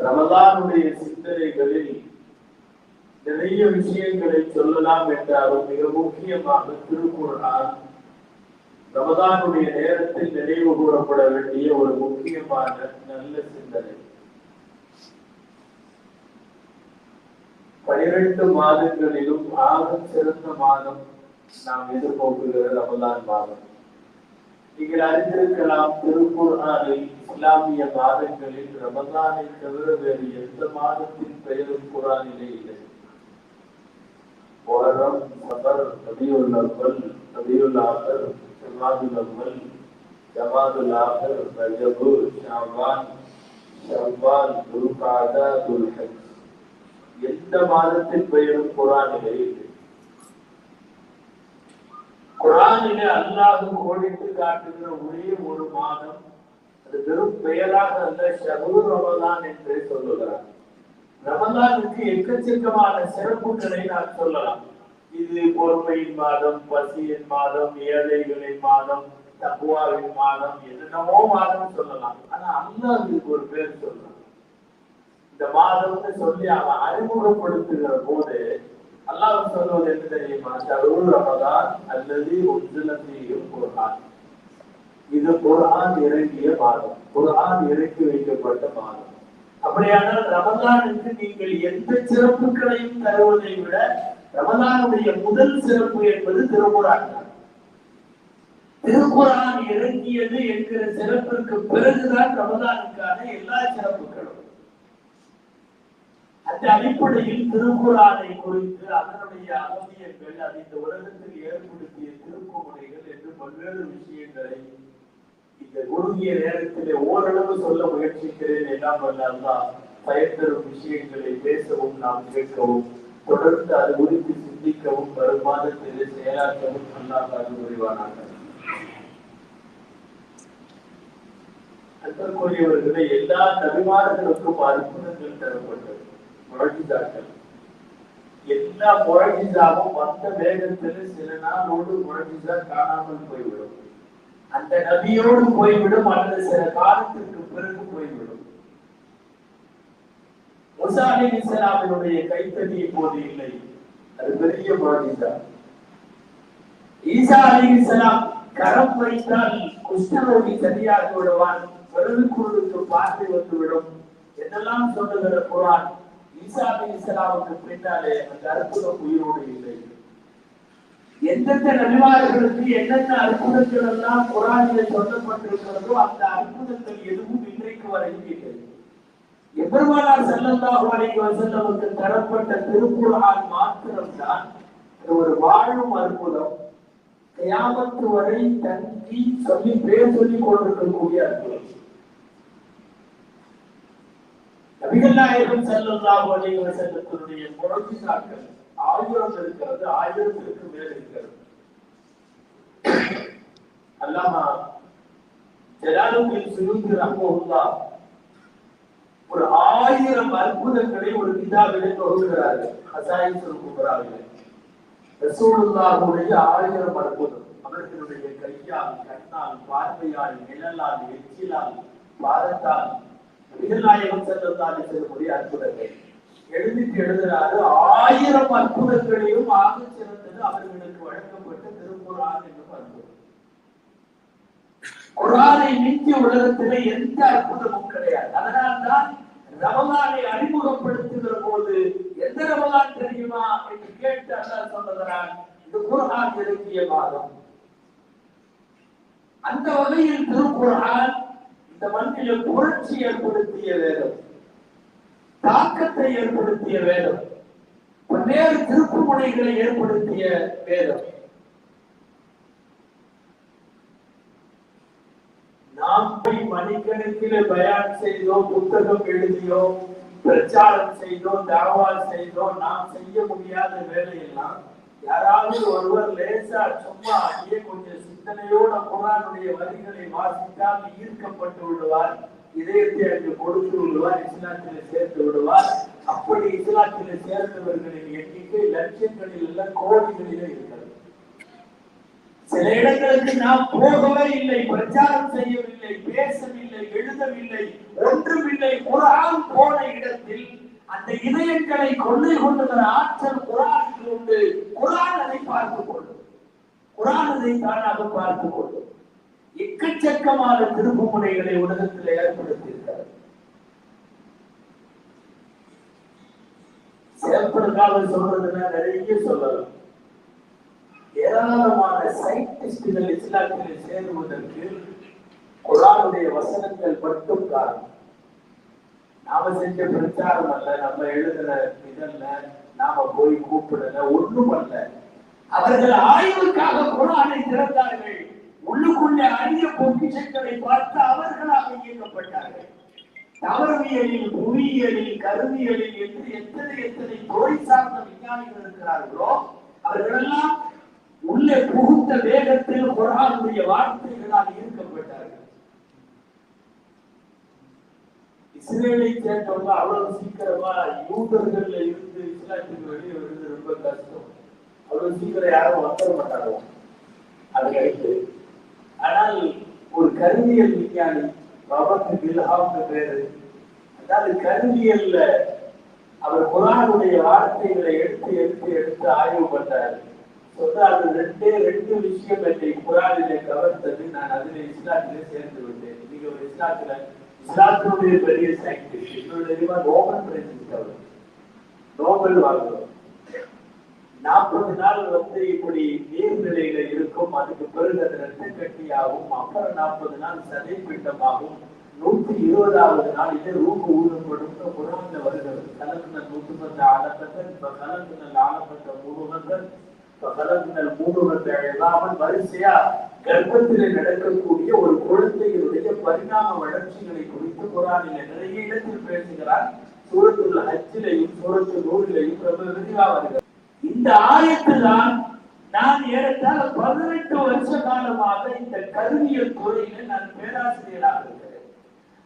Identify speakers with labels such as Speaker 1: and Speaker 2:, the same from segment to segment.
Speaker 1: ரமலானுடைய சிந்தனைகளில் நிறைய விஷயங்களை சொல்லலாம் என்றாலும் மிக முக்கியமாக திருக்குர்ஆன் ரமலானுடைய நேரத்தில் நினைவு கூறப்பட வேண்டிய ஒரு முக்கியமான நல்ல சிந்தனை. 12 மாதங்களிலும் ஆக சிறந்த மாதம் நாம் எதிர்நோக்குகிற ரமலான் மாதம். நீங்கள் அறிந்திருக்கலாம், திருக்குர்ஆனில் இஸ்லாமிய மாதங்களில் ரமலானை தவிர வேறு எந்த மாதத்தின் பெயரும் குர்ஆனிலே இல்லை. முஹர்ரம், சஃபர், ரபியுல் அவ்வல், ரபியுல் ஆகிர், ஜமாதுல் அவ்வல், ஜமாதுல் ஆகிர், ரஜப், ஷஅபான், ஷவ்வால், துல்காதா, துல்ஹஜ், எந்த மாதத்தின் பெயரும் குர்ஆனிலே இல்லை. குர்ஆனிலே அல்லாஹ் கோடிட்டு காட்டுகிற ஒரே ஒரு மாதம், அது வெறும் பெயராக அல்ல, ஷஹ்ரு ரமலான் என்று சொல்லுகிறார். ரமலானுக்கு எக்கச்சக்கமான சிறப்புகளை நான் சொல்லலாம். இது பொறுமையின் மாதம், பசியின் மாதம், ஏழைகளின் மாதம், தக்வாவின் மாதம், என்னென்னமோ மாதம் சொல்லலாம். ஆனா அல்லாஹ் இதுக்கு ஒரு பேர் சொல்றான். இந்த மாதம்னு சொல்லி அவன் அறிமுகப்படுத்துகிற போது அல்லாஹ் சொல்வது என்ன தெரியுமா? ஷஹ்ரு ரமலான் அல்லது உன்சில ஃபீஹில் குர்ஆன். இது குர்ஆன் இறங்கிய மாதம், குர்ஆன் இறக்கி வைக்கப்பட்ட மாதம். அப்படியானால் ரமலானுக்கு நீங்கள் எந்த சிறப்புகளையும் தருவதை விட ரமலானுடைய முதல் சிறப்பு என்பது திருக்குர்ஆன் தான். திருக்குர்ஆன் இறங்கியது என்கிற சிறப்பிற்கு பிறகுதான் ரமலானுக்கான எல்லா சிறப்புகளும். அந்த அடிப்படையில் திருக்குர்ஆனை குறித்து அதனுடைய அவசியங்கள், அது இந்த உலகத்தில் ஏற்படுத்திய திருப்புமுனைகள் என்று பல்வேறு விஷயங்களை இந்த குறுகிய நேரத்திலே ஓரளவு சொல்ல முயற்சிக்கிறேன். எல்லாம் வல்ல அல்லாஹ் பயன்தரும் விஷயங்களை பேசவும் நாம் கேட்கவும் தொடர்ந்து அது குறித்து சிந்திக்கவும் வரும் மாதத்திலே செயலாற்றவும் அல்லாஹ் அருள் புரிவானாக. அன்புக்குரியவர்களே, எல்லா நபிமார்களுக்கும் அற்புதங்கள் தரப்பட்டது, முஅஜிசாக்கள். எல்லா முஅஜிசாவும் வந்த வேகத்தில் சில நாளோடு முஅஜிசா காணாமல் போய்விடும். அந்த நபியோடு போய்விடும் அல்லது சில காலத்திற்கு பிறகு போய்விடும். மூசா அலைஹிஸ்ஸலாமினுடைய கைத்தடி இப்போது இல்லை, அது பெரிய முஅஜிசா. ஈசா அலைஹிஸ்ஸலாம் கரம் வைத்தால் குஷ்டரோகி சரியாக விடுவான், பிறகுக்கு பார்வை வந்துவிடும் என்னெல்லாம் சொல்லுகிற குர்ஆன். ஈசா அலைஹிஸ்ஸலாமுக்கு பின்னாலே அந்த அற்புதம் உயிரோடு இல்லை. எந்தெந்த நபிமார்களுக்கு என்னென்ன அற்புதங்கள் எல்லாம் குர்ஆனில் சொல்லப்பட்டிருக்கிறதோ அந்த அற்புதங்கள் எதுவும் இன்றைக்கு வரைக்கும் இல்லை. எபெருமானார் ஸல்லல்லாஹு அலைஹி வஸல்லமுக்கு தரப்பட்ட திருக்குர்ஆன் மாத்திரம்தான் ஒரு வாழும் அற்புதம். கியாமத் வரை தங்கி சொல்லி பேர் சொல்லிக் கொண்டிருக்கக்கூடிய அற்புதம். நபிகள் நாயகம் ஸல்லல்லாஹு அலைஹி வஸல்லமுடைய முஅஜிசாக்கள் 1000 இருக்கிறது, 1000க்கு மேல் இருக்கிறது. அல்லாமா ஜலாலுத்தீன் சுயூத்தி ரஹ்மத்துல்லாஹ் ஒரு 1000 அற்புதங்களை ஒரு கிதாபிலே தொகுக்கிறார்கள். ஹஸாயிஸுல் குப்ராவிலே ரசூலுல்லாஹுடைய 1000 அற்புதம். அவர்களுடைய கையால், கண்ணால், பார்வையால், நிழலால், எச்சிலால், பாதத்தால் நபிகள் நாயகம் ஸல்லல்லாஹு அலைஹி வஸல்லம் அற்புதங்கள் எழுதுகிறாரு. 1000 அற்புதங்களையும் ஆக சிறந்தது அவர்களுக்கு வழங்கப்பட்ட திருக்குர்ஆன் என்று பார்க்கிறோம். குர்ஆனை மிஞ்சி உலகத்திலே எந்த அற்புதமும் கிடையாது. அதனால்தான் ரமலானை அறிமுகப்படுத்துகிற போது எந்த ரமலான் தெரியுமா என்று கேட்டு அல்லாஹ் சொல்லுகிறான், இது குர்ஆன் இறங்கிய மாதம். அந்த வகையில் திருக்குர்ஆன் இந்த மண்ணிலே புரட்சி ஏற்படுத்திய வேதம், தாக்கத்தை ஏற்படுத்திய வேதம், பல்வேறு திருப்புமுனைகளை ஏற்படுத்திய வேதம். நாம் போய் மணிக்கணக்கிலே பயான் செய்தோ, புத்தகம் எழுதியோ, பிரச்சாரம் செய்தோ, தாவா செய்தோ நாம் செய்ய முடியாத வேலையெல்லாம் யாராவது ஒருவர் லேசா சும்மா அப்படியே கொஞ்சம் சிந்தனையோட குர்ஆனுடைய வரிகளை வாசித்தால் ஈர்க்கப்பட்டு விடுவார், இதயத்தை அங்கு கொடுத்து விடுவார், இஸ்லாத்திலே சேர்த்து விடுவார். அப்படி இஸ்லாத்திலே சேர்ந்தவர்களின் எண்ணிக்கை லட்சங்களில் அல்ல, கோடிகளிலே இருக்கிறது. சில இடங்களுக்கு நாம் போகவே இல்லை, பிரச்சாரம் செய்யவில்லை, பேசவில்லை, எழுதவில்லை, ஒன்றுமில்லை. குர்ஆன் போன இடத்தில் அந்த இதயங்களை கொள்ளை கொள்ளுகிற ஆற்றல் குர்ஆனுக்கு உண்டு. குர்ஆன் அதை பார்த்துக் கொள்ளும். குர்ஆன் அதை தானாக பார்த்துக் கொள்ளும். எக்கச்சக்கமான திருப்புமுனைகளை உலகத்தில் ஏற்படுத்தியிருக்கிறார். செயல்படுக்காக சொல்றதுன்னா நிறைய சொல்லலாம். ஏராளமான சயின்டிஸ்டுகள் இஸ்லாத்தில் சேருவதற்கு குர்ஆனுடைய வசனங்கள் மட்டும் காரணம். நாம செஞ்ச பிரச்சாரம் அல்ல, நம்ம எழுதுன இதல்ல, நாம போய் கூப்பிடல, ஒண்ணும் அல்ல. அவர்கள் ஆய்வுக்காக குர்ஆனை திறந்தார்கள். உள்ளுக்குள்ளே அரிய பொக்கிஷங்களை பார்த்து அவர்களாக இயக்கப்பட்டார்கள். தவறியலில், புவியியலில், கருவியலில் என்று எத்தனை துறை சார்ந்த விஞ்ஞானிகள் இருக்கிறார்களோ அவர்களெல்லாம் உள்ளே புகுந்த வேகத்தில் குர்ஆனுடைய வார்த்தைகளால் ஈர்க்கப்பட்டார்கள். இஸ்ரேலை சேர்ந்தவங்க அவ்வளவு சீக்கிரமா யூதர்கள்ல இருந்து இஸ்லாத்துக்கு வெளியே வருது ரொம்ப கஷ்டம். அவ்வளவு சீக்கிரம் யாரும் வந்துட மாட்டாங்க அதுக்கு. ஆனால் ஒரு கருவியல் விஞ்ஞானி ராபர்ட் கில்ஹாம் பேரு, அதாவது கருவியல்ல அவர் குர்ஆனுடைய வார்த்தைகளை எடுத்து எடுத்து எடுத்து ஆய்வு பண்ணார். சொன்னார், ரெண்டு விஷயம் என்னை குர்ஆனிலே கவர்ந்தது, நான் அதில் இஸ்லாத்திலே சேர்ந்து விட்டேன். நீங்க ஒரு இஸ்லாத்தினுடைய பெரிய சயின்டிஸ்ட், இன்னொரு தெரியுமா, நோபல் பிரைஸ் நோபல் வாங்குவோம். 40 நாள் இப்படி நீர்நிலையில இருக்கும். அதுக்கு பிறகு அது ரத்த கட்டியாகும். அப்புறம் 40 நாள் சதை பிண்டமாகும். 120வது நாள் இதே ரூபு ஊதப்படும் குர்ஆன்ல வருகிறது. கலக்குனல் நூற்றுபத்த ஆலக்கத்தன் கலக்குனல் ஆலப்பட்ட மூணுகத்தன் கலக்குனல் மூணுகத்தை இல்லாமல் வரிசையா கர்ப்பத்திலே நடக்கக்கூடிய ஒரு குழந்தைகளுடைய பரிணாம வளர்ச்சிகளை குறித்து குர்ஆனிலே நிறைய இடத்தில் பேசுகிறார். சூரத்துல் ஹஜ்ஜிலையும் சூரத்துல் நூரிலையும் ரொம்ப விரிவா வருகிறது. இந்த ஆயத்துதான் நான் ஏறத்தாழ 18 வருஷ காலமாக இந்த கருவியல் துறையில நான் பேராசிரியராக இருக்கிறேன்.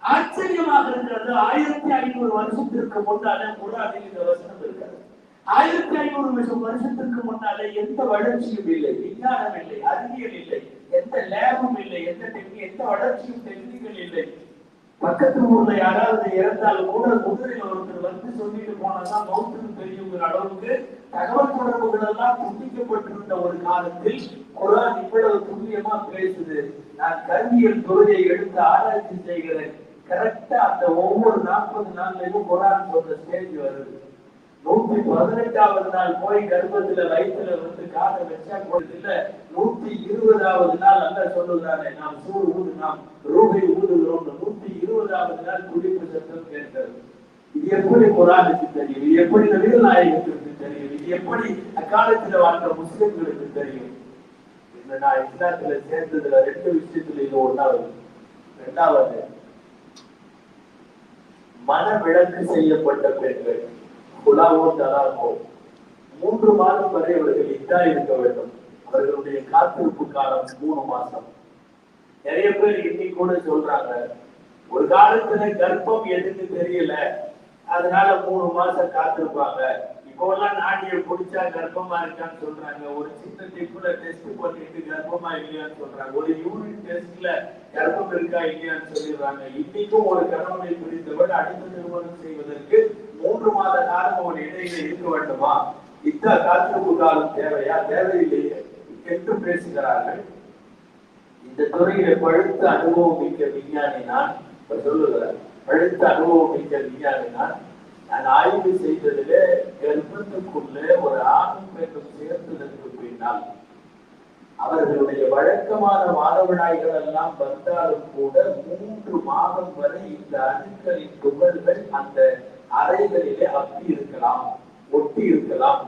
Speaker 1: ஆச்சரியமாக இருக்கிறது. 1500 வருஷத்திற்கு முன்னாலே குர்ஆனில் இந்த வசனம் இருக்கிறது. 1500 வருஷத்திற்கு முன்னாலே எந்த வளர்ச்சியும் இல்லை, விஞ்ஞானம் இல்லை, அறிவியல் இல்லை, எந்த லேபும் இல்லை, எந்த வளர்ச்சியும் டெக்னிக்கல் இல்லை. பக்கத்து ஊர்ல யாராவது இறந்தாலும் கூட குதிரையில ஒருத்தர் வந்து சொல்லிட்டு போனாதான் மௌத்துக்கு தெரியுங்கிற அளவுக்கு தகவல் தொடர்புகள் எல்லாம் துண்டிக்கப்பட்டிருந்த ஒரு காலத்தில் குர்ஆன் இவ்வளவு துல்லியமா பேசுது. நான் கருவியல் துறையை எடுத்து ஆராய்ச்சி செய்கிறேன். கரெக்டா அந்த ஒவ்வொரு 40 நாள்லயும் குர்ஆன் சொல்ற ஸ்டேஜ் வருது. 118வது நாள் போய் கர்ப்பத்துல வயிற்றுல வந்து காதை வச்சா இல்ல, 120வது நாள் அல்ல சொல்லுகிறானே, நாம் சூடு ஊது, நாம் ரூபை ஊதுகிறோம். 120வது நாள் துடிப்பு சத்தம் கேட்கிறது. இது எப்படி குர்ஆனுக்கு தெரியும்? இது எப்படி நபிகள் நாயகத்திற்கு தெரியும்? இது எப்படி அக்காலத்துல வாழ்ந்த முஸ்லிம்களுக்கு தெரியும்? இந்த நான் இஸ்லாத்துல சேர்ந்ததுல 2 விஷயத்துல இது ஒன்றாவது. 2வது, மனவிலக்கு செய்யப்பட்ட பெண்கள் 3 மாதம் வரை அவர்கள் இதா இருக்க வேண்டும். அவர்களுடைய காத்திருப்பு காலம் 3 மாசம். நிறைய பேர் இன்னைக்கு கூட சொல்றாங்க, ஒரு காலத்துல கர்ப்பம் எதுக்கு தெரியல, அதனால 3 மாசம் காத்திருப்பாங்க. இப்போ எல்லாம் நாடிய குடிச்சா கர்ப்பமா இருக்கான்னு சொல்றாங்க. ஒரு சின்ன டிப்ல டெஸ்ட் பண்ணிட்டு கர்ப்பமா இல்லையான்னு சொல்றாங்க. ஒரு யூரின் டெஸ்ட்ல கர்ப்பம் இருக்கா இல்லையான்னு சொல்லிடுறாங்க. இன்னைக்கும் ஒரு கணவனை பிடித்தவள் அடுத்த திருமணம் செய்வதற்கு 3 மாத காலம் ஒரு இடையில இருக்க வேண்டுமா? காத்திருப்பு காலம் தேவையா? தேவையில்லையே என்று பேசுகிறார்கள். இந்த துறையில பழுத்த அனுபவம் மிக்க விஞ்ஞானி நான் சொல்லுகிறார். பழுத்த அனுபவம் மிக்க விஞ்ஞானி நான் ஆய்வு செய்ததிலே கர்ப்பத்துக்குள்ள ஒரு ஆணும் பெண்ணும் சேர்ந்ததற்கு பின்னால் அவர்களுடைய வழக்கமான மாதவிடாய்கள் எல்லாம் வந்தாலும் கூட 3 மாதம் வரை இந்த அணுக்களின் துகள்கள் அந்த அறைகளிலே அப்பி இருக்கலாம், ஒட்டி இருக்கலாம்.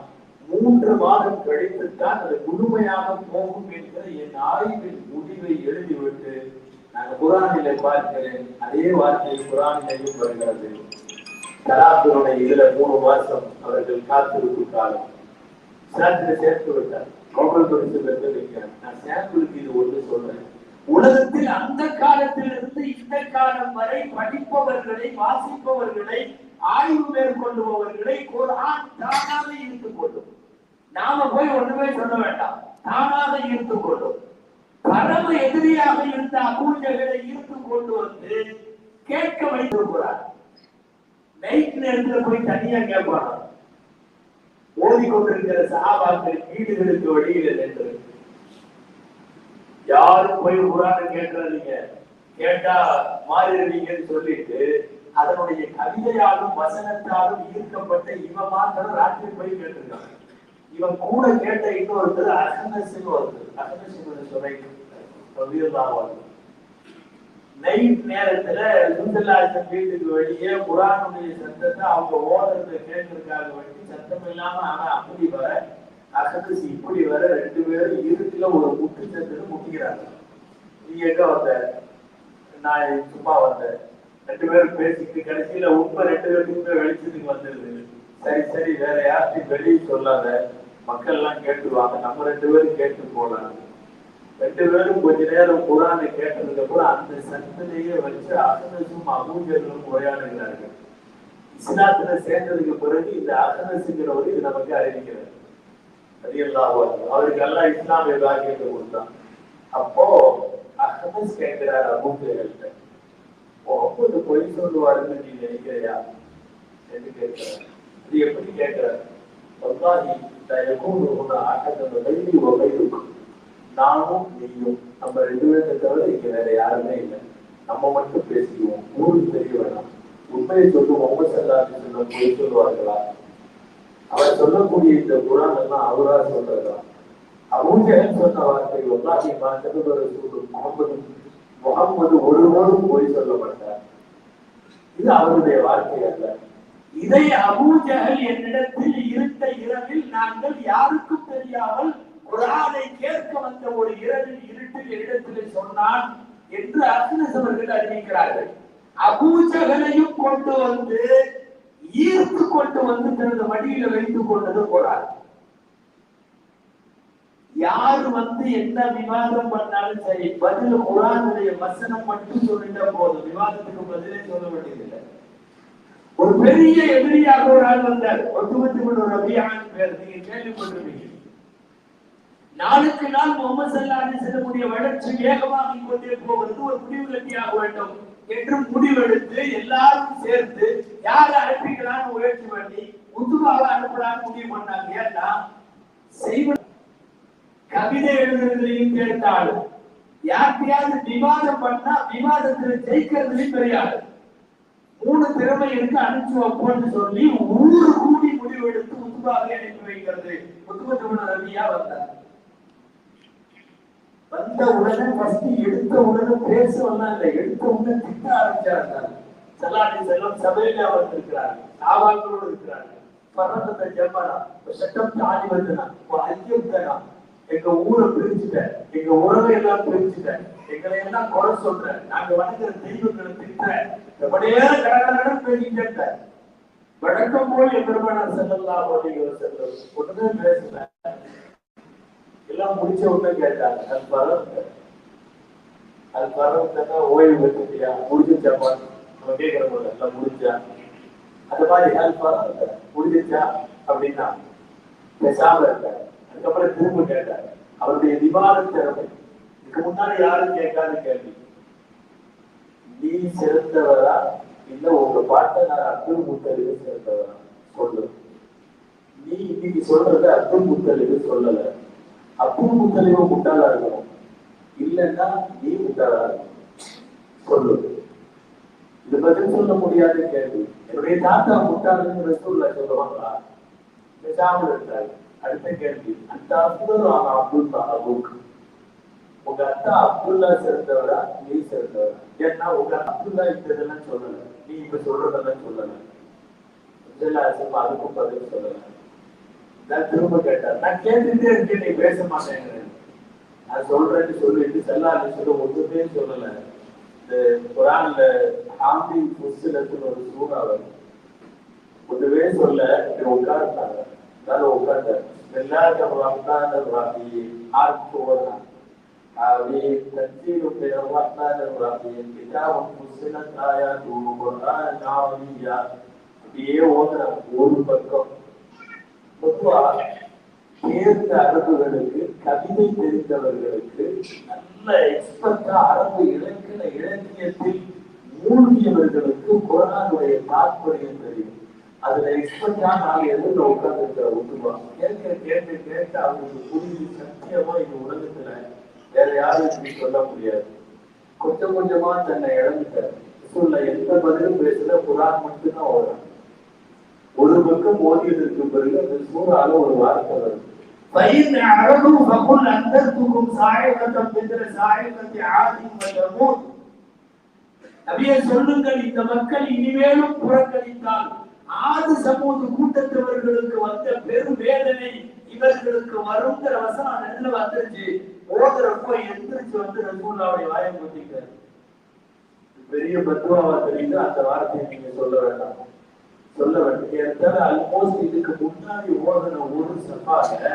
Speaker 1: 3 மாதம் கழித்துத்தான் அது முழுமையாக போகும் என்கிற என் ஆய்வின் முடிவை எழுதிவிட்டு நான் குர்ஆனிலே பார்க்கிறேன். அதே வார்த்தை குர்ஆனிலேயும் வருகிறது. தலாக்குடைய இதுல 3 மாசம் அவர்கள் காத்திருப்பு காலம். சேர்த்து விட்டார். நோபல் பரிசு பெற்ற நான் சாம்பிளுக்கு இது ஒன்று சொல்றேன். உலகத்தில் அந்த காலத்திலிருந்து இந்த காலம் வரை படிப்பவர்களை, வாசிப்பவர்களை, ஆய்வு மேற்கொள்ளுபவர்களை குர்ஆன் தானாக ஈர்த்துக் கொள்ளும். நாம போய் ஒண்ணுமே சொல்ல வேண்டாம், தானாக ஈர்த்துக் கொள்ளும். பரம எதிரியாக இருந்த அபூஜகளை ஈர்த்துக் கொண்டு வந்து கேட்க வைத்திருக்கிறார். நைட் நேரத்துல போய் தனியா கேட்பானா, ஓடிக்கொண்டிருக்கிற சஹாபாக்கள் வீடுகளுக்கு வெளியில நின்று யாரும் போய் குர்ஆனை கேட்கறீங்க, கேட்டா மாறிடுவீங்கன்னு சொல்லிட்டு அதனுடைய கவிதையாலும் வசனத்தாலும் ஈர்க்கப்பட்ட இவன் மாத்திரம் ராத்திரி போய் கேட்டிருக்காங்க. இவன் கூட கேட்ட இன்னொருத்தர் அஹ்னஸ்னு ஒருத்தர், அஹ்னஸ் சுரைக் நைட் நேரத்துல சுந்தரலாசன் வீட்டுக்கு வெளியே குர்ஆனுடைய சத்தத்தை அவங்க ஓதுறத கேட்கறதுக்காக வேண்டி சத்தம் இல்லாம அவன் அப்படி வர, அஹ்னஸ் இப்படி வர, ரெண்டு பேரும் இருட்டுல ஒரு முட்டு சத்துன்னு முட்டிக்கிறாங்க. நீ எங்க வந்த? நான் சும்மா வந்தேன். ரெண்டு பேரும் பேசிட்டு கடைசியில உண்மை ரெண்டு பேருக்குமே வெளிச்சத்துக்கு வந்துருது. சரி சரி, வேற யார்ட்டையும் வெளியே சொல்லாத, மக்கள் எல்லாம் கேட்டுருவாங்க, நம்ம ரெண்டு பேரும் கேட்டு போலாம். ரெண்டு பேரும் கொஞ்ச நேரம் குர்ஆனை கேட்டதுக்கு அப்புறம் அந்த சத்தத்தையே வச்சு அஹ்னஸும் அபூஜஹலும் உரையாடுகிறார்கள். இஸ்லாத்துல சேர்ந்ததுக்கு பிறகு இந்த அஹ்னஸ்ங்கிறவர் இது நமக்கு அறிவிக்கிறார். ரலியல்லாஹு அன்ஹு. அவருக்கு அல்லாஹ் இஸ்லாமிய பாக்கியத்தை கொடுத்தான். அப்போ அஹ்னஸ் கேட்கிறார் அபூஜஹல்கிட்ட, முகமது பொய் சொல்லுவாருன்னு நீ நினைக்கிறியா என்று கேட்கிறார். இது எப்படி கேட்கிறார்? வல்லாஹி லா யகூனு ஹுனா அஹதுன் கைரி வ கைருக், நானும் நீயும் நம்ம ரெண்டு பேரை தவிர இங்க வேற யாருமே இல்லை, நம்ம மட்டும் பேசிக்குவோம், ஊருக்கு தெரிய வேணாம். உண்மையை சொல்லு, முகமது ஸல்லல்லாஹு அலைஹி வஸல்லம் பொய் சொல்லுவார்களா? அவர் சொல்லக்கூடிய இந்த குர்ஆன் எல்லாம் அவரா சொல்றதா? அபூஜஹல் சொன்ன வார்த்தை வல்லாஹி மா கதப ரசூலுல்லாஹி முஹம்மது ஒருவரும் பொய் சொல்ல மாட்டார். இது அவருடைய வார்த்தை அல்ல. இதை அபூஜஹல் என்னிடத்தில் இருந்த இரவில் நாங்கள் யாருக்கும் தெரியாமல் குர்ஆனை கேட்க வந்த ஒரு இரவில் இருட்டில் இடத்தில் சொன்னான் என்று அஹ்னஸ் அவர்கள் அறிவிக்கிறார்கள். அபூஜஹலையும் கொண்டு வந்து ஈர்த்து கொண்டு வந்து தனது மடியில வைத்துக் கொண்டது குர்ஆன். யாரு வந்து என்ன விவாதம் பண்ணாலும் சரி, பதில் குர்ஆனுடைய வசனம் மட்டும் சொல்லிட்டா போதும், விவாதத்துக்கு பதிலே சொல்ல வேண்டியதில்லை. ஒரு பெரிய எதிரியாக ஒரு ஆள் வந்தார், ரபியான் பேர், நீங்க கேள்விப்பட்டிருப்பீங்க. நாளுக்கு நாள் முஹம்மது ஸல்லல்லாஹு அலைஹி வஸல்லம் வளர்ச்சி வேகமாக கொண்டே போகிறது, ஒரு முடிவு கட்டியாக வேண்டும் என்று முடிவெடுத்து எல்லாரும் சேர்ந்து யாரை அனுப்பிக்கலாம்னு முயற்சி பண்ணி உத்துபாவை அனுப்பலாம்னு முடிவு பண்ணாங்க. ஏன்னா செய்வ கவிதை எழுதுறதுலையும் கேட்டாலும் யார்கிட்டயாவது விவாதம் பண்ணா விவாதத்துல ஜெயிக்கிறதுலையும் தெரியாது. 3 திறமை இருக்கு, அனுப்பிச்சு வைப்போம்னு சொல்லி ஊரு கூடி முடிவெடுத்து உத்துபாவை அனுப்பி வைக்கிறது. ரபியா வந்தார். வந்த உடனே ஃபர்ஸ்ட் எடுத்த உடனே பேசவெல்லாம் இல்லை, எடுத்த உடனே திட்ட ஆரம்பிச்சாங்க. ஸல்லல்லாஹு அலைஹி வஸல்லம் சபையில அமர்ந்திருக்கிறார்கள், சஹாபாக்களோடு இருக்கிறார்கள். பரதத்தை ஜம்மனா சட்டம் தாண்டி வந்தனா ஐயம்தனா, எங்க ஊரை பிரிச்சுட்டேன், எங்க உறவை எல்லாம் பிரிச்சுட்டேன், எங்களை எல்லாம் குறை சொல்றேன், நாங்க வணங்குற தெய்வங்களை திட்டுறேன், எப்படியே கடகடன்னு பேசிட்டேன். வழக்கம் போல் எம்பெருமானார் ஸல்லல்லாஹு அலைஹி வஸல்லம் உடனே பேசல. எல்லாம் முடிச்ச உடனே கேட்டாங்க, அது பரவத்தா ஓய்வு பெற்றுட்டியா, முடிஞ்சிச்சாப்பா? நம்ம கேட்கிற போது எல்லாம் முடிஞ்சா, அந்த மாதிரி முடிஞ்சிச்சா அப்படின்னா பேசாம இருக்காரு. அதுக்கப்புறம் திரும்ப கேட்டாரு. அவருடைய விவாத திறமை இதுக்கு முன்னாடி யாரும் கேட்காத கேள்வி, நீ சிறந்தவரா இல்ல உங்க பாட்டனார் அப்துல் முத்தலிபு சிறந்தவரா சொல்லு. நீ இன்னைக்கு சொல்றது அப்துல் முத்தலிபு சொல்லல, அப்துல் முத்தலிபு முட்டாளா இருக்கணும், இல்லைன்னா நீ முட்டாளா இருக்கணும், சொல்லு. இது பதில் சொல்ல முடியாத கேள்வி. என்னுடைய தாத்தா முட்டாளுன்னு ரசூலுல்லாஹ் சொல்லுவாங்களா? பேசாமல் இருந்தாரு. அடுத்த கேள்வி, அந்த அப்துல்லா அபூக், உங்க அத்தா அப்துல்லா சிறந்தவரா நீ சிறந்தவரா? ஏன்னா உங்க அப்துல்லா இதெல்லாம் சொல்லல, நீ இப்ப சொல்றதெல்லாம் சொல்லல. அதுக்கும் பதில் சொல்லல. நான் திரும்ப கேட்டார், நான் கேட்டுட்டே இருக்கேன், நீ பேச மாட்டேங்கிறேன். நான் சொல்றேன்னு சொல்லிட்டு ஸல்லல்லாஹு அலைஹி வஸல்லம் ஒன்றுமே சொல்லல. இந்த குர்ஆன்ல ஹாமீம் ஃபுஸ்ஸிலத்துன்னு ஒரு சூரா வருது, ஒன்றுமே சொல்ல உட்கார்ந்தாங்க. எல்லாரும் உட்கார்ந்தாரு. பிஸ்மில்லாஹிர் ரஹ்மானிர் ரஹீம் ஆரம்பிச்சு ஓதுறாங்க. தன்சீலுர் ரஹ்மானிர் ரஹீம் கிதாபுன் ஃபுஸ்ஸிலத் ஆயாத்துஹு குர்ஆனன் அரபிய்யா. அப்படியே ஓதுறாங்க. ஒரு பக்கம் பொதுவா தேர்ந்த அரபுகளுக்கு, கவிதை தெரிந்தவர்களுக்கு, நல்ல எக்ஸ்பர்ட்டா அரபு இலக்கியத்தில் மூழ்கியவர்களுக்கு குரானுடைய தாற்பயம் தெரியும். அதுல எக்ஸ்பர்ட்டா நாங்க எதிர்த்து உட்கார்ந்து இருக்கிற ஒத்துவா கேட்க கேட்டு கேட்டு அவங்களுக்கு புரிஞ்சு சத்தியமா இந்த உலகத்துல வேற யாரும் இப்படி சொல்ல முடியாது. கொஞ்சம் கொஞ்சமா தன்னை இழந்துட்டார். சொல்ல எந்த பதிலும் பேசல, குரான் மட்டும்தான் ஓடுறாங்க. ஒரு பக்கம் ஓடியதற்கு பிறகு அந்த சூறால ஒரு வார்த்தை வருது, சொல்லுங்கள், இந்த மக்கள் இனிமேலும் புறக்கணித்தால் ஆது சமூக கூட்டத்தவர்களுக்கு வந்த பெரும் வேதனை இவர்களுக்கு வருங்கிற வசனம் நெல்ல வந்துருச்சு. ஓதுறப்போ எந்திரிச்சு வந்து ரசூலுல்லாஹ்வுடைய வாயை கொட்டிட்டாரு. பெரிய பத்துவாவா தெரியுது, அந்த வார்த்தையை நீங்க சொல்ல வேண்டாம், சொல்ல வேண்டிய ஆல்மோஸ்ட் இதுக்கு முன்னாடி ஓதுன ஒரு சபால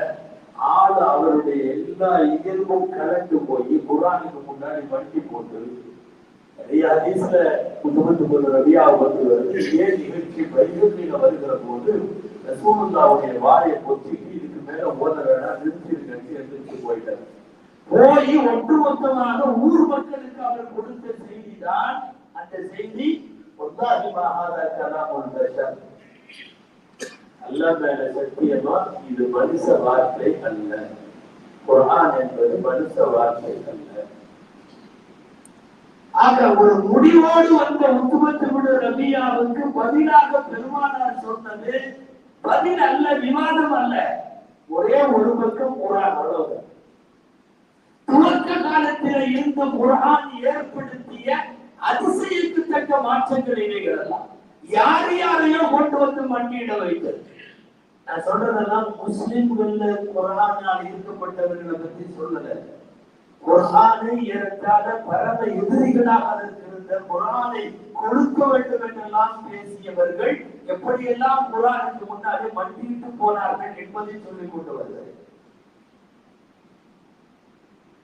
Speaker 1: ஆள் அவருடைய எல்லா இயல்பும் கலந்து போய் குர்ஆனுக்கு முன்னாடி வண்டி போட்டு நிறைய ஹதீஸ்ல குதுபத்துல் ரபியா வந்து வருது. ஏன் நிகழ்ச்சி பைபிள்ல வருகிற போது ரசூலுல்லாஹ்வுடைய வாயை பொத்திட்டு இதுக்கு மேல ஓத வேண்டாம், நிறுத்தி எடுத்து போயிட்டாரு. போய் ஒட்டுமொத்தமாக ஊர் மக்களுக்கு அவர் கொடுத்த செய்திதான் அந்த செய்தி. வல்லாஹி மா ஹாதா கலாமுல் பஷர், அல்லாஹ் மேல சத்தியமா இது மனுஷ வார்த்தை அல்ல. குர்ஆன் என்பது மனுஷ வார்த்தை அல்ல. ஆக ஒரு முடிவோடு வந்த உத்துபத்துல் ரபியாவுக்கு பதிலாக பெருமானார் சொன்னது பதில் அல்ல, விவாதம் அல்ல, ஒரே ஒரு பக்கம் குர்ஆன். அவ்வளவு துவக்க காலத்தில் இருந்த குர்ஆன் ஏற்படுத்திய அதிசயத்துத்தக்க மாற்றங்கள் இவைகளெல்லாம் யார் யாரையோ கொண்டு வந்து மண்டியிட வைத்தது. நான் சொல்றதெல்லாம் முஸ்லிம்கள் குர்ஆனால் ஈர்க்கப்பட்டவர்களை பத்தி சொல்லல. குர்ஆனை ஏற்காத பரம எதிரிகளாக இருந்த குர்ஆனை கொடுக்க வேண்டும் என்றெல்லாம் பேசியவர்கள் எப்படியெல்லாம் குர்ஆனுக்கு முன்னாலே மண்டியிட்டு போனார்கள் என்பதை சொல்லிக் கொண்டு வருகிறது.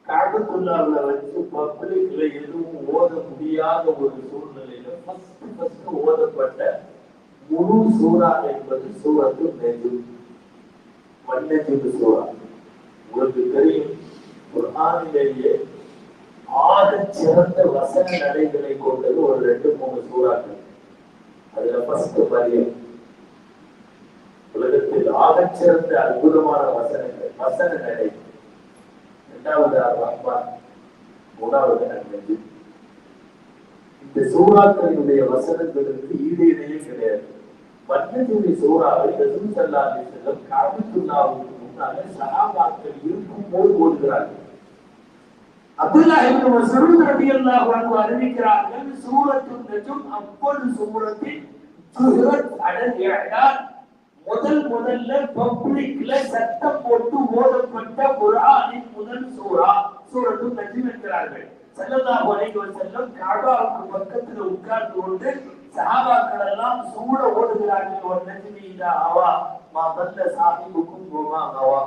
Speaker 1: காபத்துல்லாஹ்ல வச்சு பப்ளிக்ல எதுவும் ஓத முடியாத ஒரு சூழ்நிலையில ஃபர்ஸ்ட் ஓதப்பட்ட முழு சூரா என்பது சூரத்துல் நஜ்ம், வன்-நஜ்ம் சூரா. உங்களுக்கு தெரியும், குர்ஆனிலேயே ஆகச் சிறந்த வசன நடைகளை கொண்டது ஒரு 2-3 சூறாக்கள். அதுல ஃபர்ஸ்ட் மரியம். உலகத்தில் ஆகச் சிறந்த அற்புதமான வசனங்கள், வசன நடை. இரண்டாவது அர்-ரஹ்மான், மூணாவது அன்-நஜ்ம். இந்த சூறாக்களுடைய வசனங்களுக்கு ஈடு இணையே கிடையாது. வன்-நஜ்ம் சூறாவை ரசூல் ஸல்லல்லாஹு அலைஹி வஸல்லம் காபத்துல்லாஹ்வுக்கு முன்னாலே சஹாபாக்கள் இருக்கும்போது ஓதுகிறார்கள். அப்துல்லாஹ் இப்னு மஸ்ஊத் ரலியல்லாஹு அன்ஹு அறிவிக்கிறார்கள், சூரத்துல் நஜ்ம் அவ்வளவு சூரத்தின் சுஹரத் அலல் இஅலான், முதல்ல பப்ளிக்ல சத்தம் போட்டு ஓதப்பட்ட குர்ஆனின் முதல் சூரா சூரத்துல் நஜ்ம் என்கிறார்கள். ஸல்லல்லாஹு அலைஹி வஸல்லம் கஅபாவுக்கு பக்கத்துல உட்கார்ந்து கொண்டு சஹாபாக்கள் எல்லாம் சூர ஓதுகிறார்கள். வன் நஜ்மி இதா ஹவா மா பல்ல சாஹிபுக்கும் வமா ஹவா.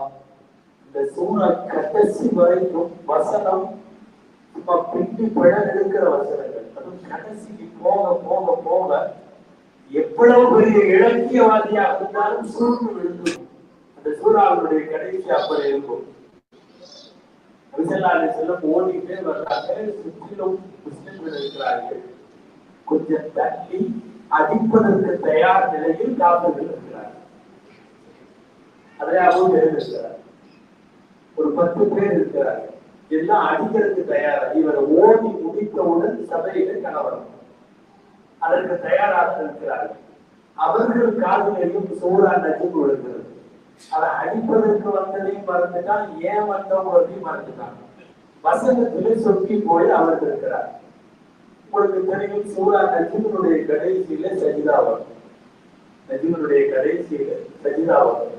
Speaker 1: இந்த சூரா கடைசி வரைக்கும் வசனம் சும்மா பின்னி பிழல் எடுக்கிற வசனங்கள். அதுவும் கடைசிக்கு போக போக போக எவ்வளவு பெரிய இலக்கியவாதியாக இருந்தாலும் சூழ்ந்து விழுந்தும் அந்த சூறாவுடைய கடைசி அப்படி இருக்கும். செல்லம் ஓடிட்டே வர்றாங்க, சுற்றிலும் முஸ்லிம்கள் இருக்கிறார்கள். கொஞ்சம் தள்ளி அடிப்பதற்கு தயார் நிலையில் காப்பீர்கள் இருக்கிறார்கள். அதையாகவும் இருக்கிறார். ஒரு 10 பேர் இருக்கிறார்கள், எல்லாம் அடிக்கிறதுக்கு தயாரா. இவர் ஓடி முடித்தவுடன் சபையில கலவரம், அதற்கு தயாராக இருக்கிறார்கள். அவர்கள் காதுகளிலும் சூரா நஜ்ம் விழுகிறது. அதை அடிப்பதற்கு வந்ததையும் மறந்துட்டான், ஏன் வந்தவங்களையும் மறந்துட்டான். வசனத்திலே சொக்கி போய் அவர் இருக்கிறார். உங்களுக்கு தெரியும், சூரா நஜ்முடைய கடைசியில சஜிதா வரும். நஜ்முடைய கடைசியில சஜிதா வரும்.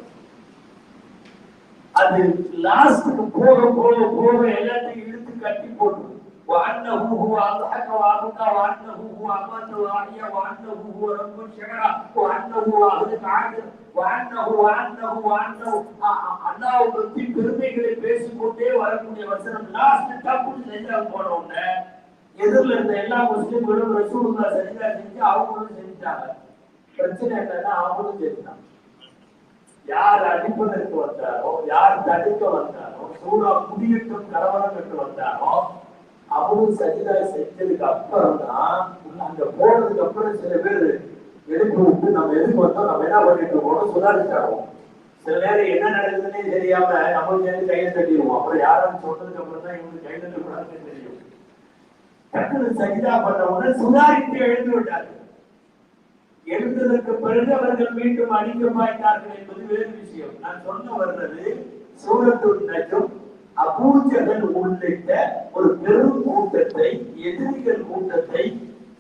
Speaker 1: அது லாஸ்ட்க்கு போக போக போக எல்லாத்தையும் இழுத்து கட்டி போட்டு وأنه هو أضحك وأبكى وأنه هو أمات وأحيا وأنه هو رب الشعرى وأنه هو أهلك عادل وأنه அல்லாஹ்வை பற்றி பெருமைகளை பேசிக்கொண்டே வரக்கூடிய வசனம் லாஸ்ட் டப்புன்னு சஜிதா போன உடனே எதிரில் இருந்த எல்லா முஸ்லிம்களும் ரசூலுல்லாஹ் சஜிதா செஞ்சு அவங்களும் செஞ்சுட்டாங்க. பிரச்சனை என்னன்னா அவங்களும் செஞ்சுட்டாங்க. யார் அடிப்பதற்கு வந்தாரோ, யார் தடுக்க வந்தாரோ, சூறா குடியேற்றம் கலவரம் என்று வந்தாரோ அவரும் சஜிதா செஞ்சதுக்கு அப்புறம் தான் அங்க போனதுக்கு அப்புறம் சில பேர் எடுத்து விட்டு நம்ம எதுக்கு வந்தோம், நம்ம என்ன பண்ணிட்டு இருக்கோம் சுதாரிச்சாடுவோம். சில நேரம் என்ன நடக்குதுன்னே தெரியாம நம்ம சேர்ந்து கையில தட்டிடுவோம். அப்புறம் யாரும் சொன்னதுக்கு அப்புறம் தான் இவங்களுக்கு கையில தட்டக்கூடாதுன்னு தெரியும். டக்குனு சஜிதா பண்ண உடனே சுதாரித்து எழுந்து விட்டார்கள். எழுந்ததற்கு பிறகு அவர்கள் மீண்டும் அடிக்கப்பாயிட்டார்கள் என்பது வேறு விஷயம். நான் சொல்ல வர்றது சூரத்துல் நஜ்ம் அபூ ஜஹல் உள்ளிட்ட ஒரு பெரும் கூட்டத்தை, எதிரிகள் கூட்டத்தை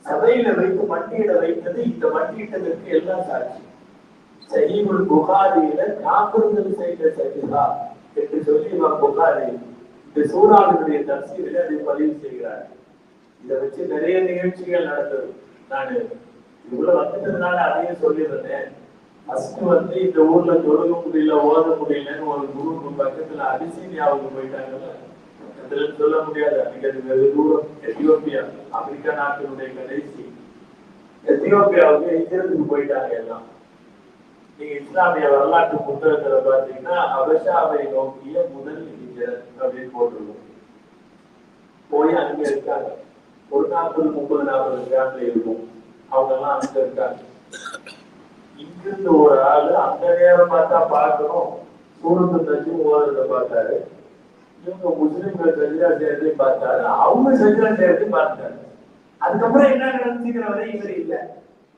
Speaker 1: சபையில வைத்து மண்டியிட வைத்தது. இந்த மண்டியிட்டதற்கு எல்லாம் சாட்சி. சஹீஹுல் புகாரியில காபிர்கள் செய்த சஜிதா என்று சொல்லி இமாம் புகாரி இந்த சூராவினுடைய தஃசீரில் அதை பதிவு செய்கிறார். இதை வச்சு நிறைய நிகழ்ச்சிகள் நடந்தது. நான் இவ்வளவு வந்துட்டதுனால அதையும் சொல்லிடுறேன். ஃபர்ஸ்ட் இந்த ஊர்ல தொழுக முடியல, ஓத முடியலன்னு ஒரு குரு பக்கத்துல அபிசீனியாவுக்கு போயிட்டாங்கல்ல. அதுல சொல்ல முடியாது, அன்னைக்கு அது வெகு தூரம். எத்தியோப்பியா, ஆப்பிரிக்கா நாட்டினுடைய கடைசி எத்தியோப்பியாவுக்கு ஹிஜ்ரத்துக்கு போயிட்டாங்க எல்லாம். நீங்க இஸ்லாமிய வரலாற்று புத்தகத்துல பாத்தீங்கன்னா அபஷாவை நோக்கிய முதல் ஹிஜ்ரத் அப்படின்னு போட்டுருவோம். போய் அங்க இருக்காங்க. ஒரு 40-30-40 கிராமத்துல இருக்கும். அவங்க எல்லாம் அங்க இருக்காங்க. இங்கிருந்து ஒரு ஆளு அந்த நேரம் பார்த்தா பார்க்கணும், சூரத்துல் நஜ்ம் ஓதுறத பார்த்தாரு. இவங்க முஸ்லிம்கள் சஜிதா செய்யறதையும் பார்த்தாரு, அவங்க சஜிதா செய்யறதையும் பார்த்தாரு. அதுக்கப்புறம் என்ன நடந்துச்சுங்கிறவரை இவர் இல்லை,